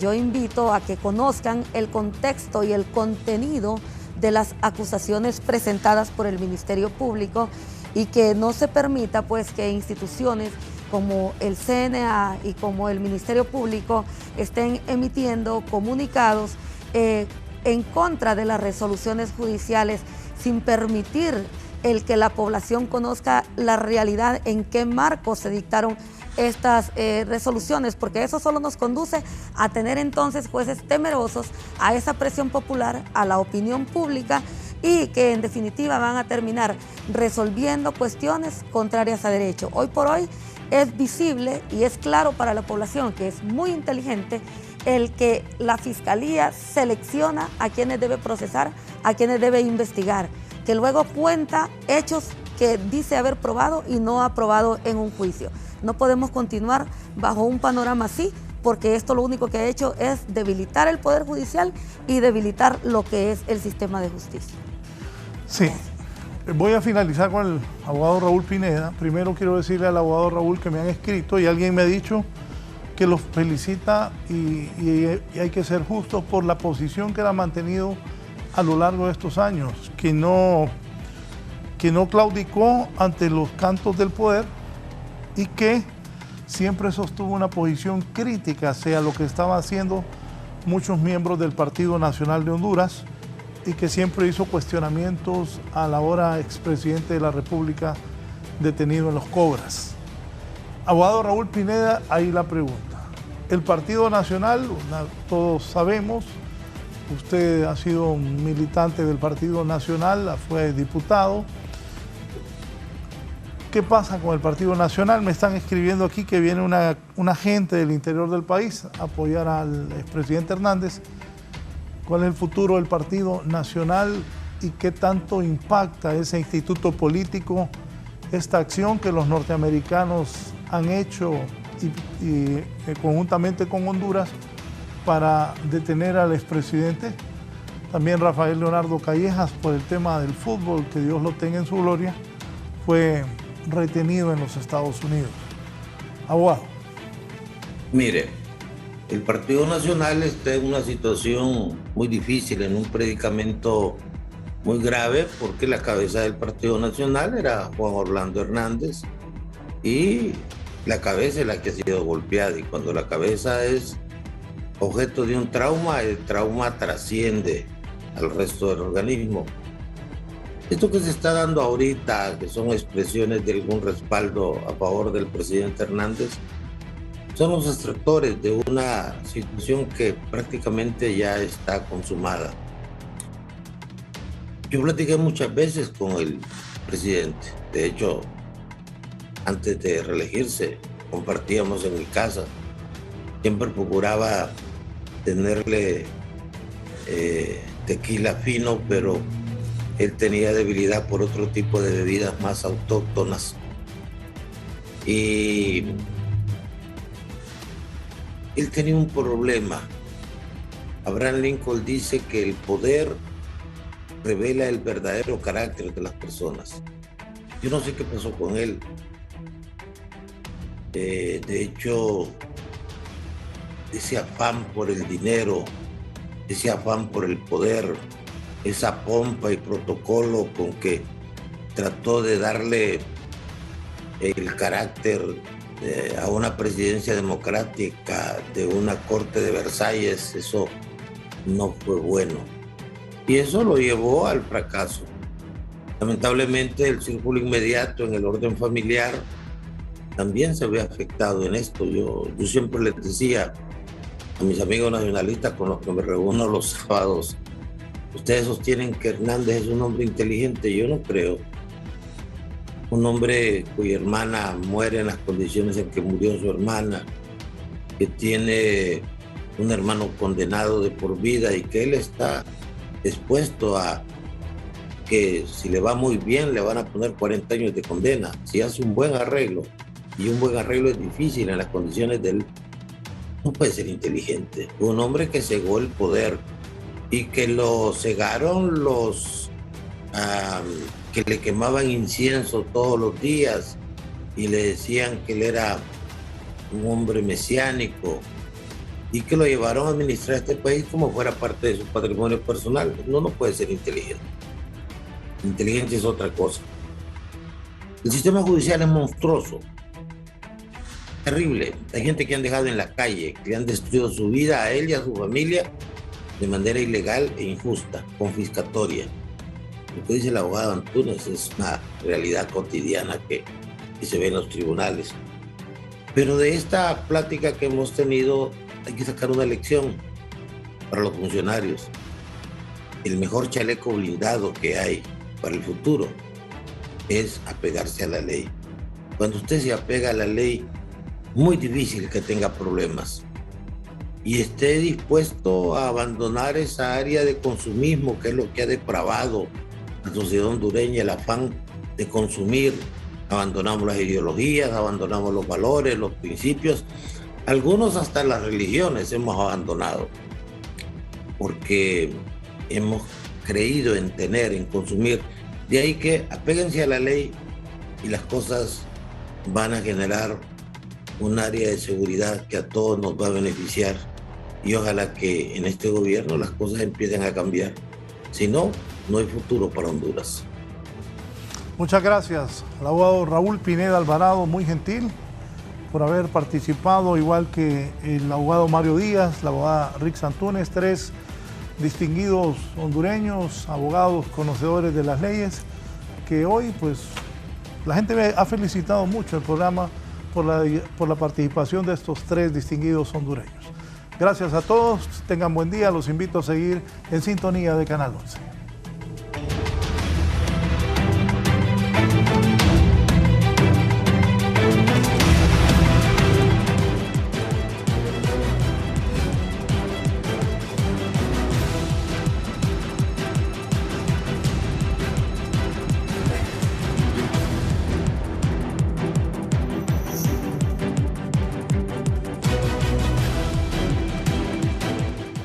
Yo invito a que conozcan el contexto y el contenido de las acusaciones presentadas por el Ministerio Público y que no se permita pues que instituciones como el CNA y como el Ministerio Público estén emitiendo comunicados en contra de las resoluciones judiciales sin permitir el que la población conozca la realidad en qué marco se dictaron estas resoluciones, porque eso solo nos conduce a tener entonces jueces temerosos a esa presión popular, a la opinión pública y que en definitiva van a terminar resolviendo cuestiones contrarias a derecho. Hoy por hoy es visible y es claro para la población que es muy inteligente el que la Fiscalía selecciona a quienes debe procesar, a quienes debe investigar, que luego cuenta hechos que dice haber probado y no ha probado en un juicio. No podemos continuar bajo un panorama así, porque esto lo único que ha hecho es debilitar el Poder Judicial y debilitar lo que es el sistema de justicia. Sí, voy a finalizar con el abogado Raúl Pineda. Primero quiero decirle al abogado Raúl que me han escrito y alguien me ha dicho que los felicita y hay que ser justos por la posición que él ha mantenido a lo largo de estos años, que no claudicó ante los cantos del poder, y que siempre sostuvo una posición crítica hacia lo que estaban haciendo muchos miembros del Partido Nacional de Honduras y que siempre hizo cuestionamientos a la ahora expresidente de la República detenido en Los Cobras. Abogado Raúl Pineda, ahí la pregunta. El Partido Nacional, todos sabemos, usted ha sido un militante del Partido Nacional, fue diputado. ¿Qué pasa con el Partido Nacional? Me están escribiendo aquí que viene una gente del interior del país a apoyar al expresidente Hernández. ¿Cuál es el futuro del Partido Nacional y qué tanto impacta ese instituto político esta acción que los norteamericanos han hecho y conjuntamente con Honduras para detener al expresidente? También Rafael Leonardo Callejas, por el tema del fútbol, que Dios lo tenga en su gloria, fue retenido en los Estados Unidos. Abogado. Mire, el Partido Nacional está en una situación muy difícil, en un predicamento muy grave, porque la cabeza del Partido Nacional era Juan Orlando Hernández y la cabeza es la que ha sido golpeada, y cuando la cabeza es objeto de un trauma, el trauma trasciende al resto del organismo. Esto que se está dando ahorita, que son expresiones de algún respaldo a favor del presidente Hernández, son los extractores de una situación que prácticamente ya está consumada. Yo platiqué muchas veces con el presidente. De hecho, antes de reelegirse, compartíamos en mi casa. Siempre procuraba tenerle tequila fino, pero él tenía debilidad por otro tipo de bebidas más autóctonas. Y él tenía un problema. Abraham Lincoln dice que el poder revela el verdadero carácter de las personas. Yo no sé qué pasó con él. De hecho, ese afán por el dinero, ese afán por el poder, esa pompa y protocolo con que trató de darle el carácter a una presidencia democrática de una corte de Versalles, eso no fue bueno. Y eso lo llevó al fracaso. Lamentablemente, el círculo inmediato en el orden familiar también se ve afectado en esto. Yo siempre les decía a mis amigos nacionalistas con los que me reúno los sábados, ustedes sostienen que Hernández es un hombre inteligente. Yo no creo. Un hombre cuya hermana muere en las condiciones en que murió su hermana, que tiene un hermano condenado de por vida y que él está dispuesto a que si le va muy bien le van a poner 40 años de condena. Si hace un buen arreglo, y un buen arreglo es difícil en las condiciones de él, no puede ser inteligente. Un hombre que cegó el poder y que lo cegaron los que le quemaban incienso todos los días y le decían que él era un hombre mesiánico y que lo llevaron a administrar este país como fuera parte de su patrimonio personal. No puede ser inteligente. Inteligencia es otra cosa. El sistema judicial es monstruoso, terrible. Hay gente que han dejado en la calle, que le han destruido su vida a él y a su familia de manera ilegal e injusta, confiscatoria. Lo que dice el abogado Antunes es una realidad cotidiana que se ve en los tribunales. Pero de esta plática que hemos tenido hay que sacar una lección para los funcionarios. El mejor chaleco blindado que hay para el futuro es apegarse a la ley. Cuando usted se apega a la ley, muy difícil que tenga problemas y esté dispuesto a abandonar esa área de consumismo que es lo que ha depravado la sociedad hondureña, el afán de consumir. Abandonamos las ideologías, abandonamos los valores, los principios, algunos hasta las religiones hemos abandonado porque hemos creído en tener, en consumir. De ahí que apéguense a la ley y las cosas van a generar un área de seguridad que a todos nos va a beneficiar y ojalá que en este gobierno las cosas empiecen a cambiar. Si no, no hay futuro para Honduras. Muchas gracias, el abogado Raúl Pineda Alvarado, muy gentil, por haber participado, igual que el abogado Mario Díaz, la abogada Rick Santunes, 3 distinguidos hondureños, abogados conocedores de las leyes, que hoy pues la gente me ha felicitado mucho el programa por la participación de estos 3 distinguidos hondureños. Gracias a todos, tengan buen día, los invito a seguir en sintonía de Canal 11.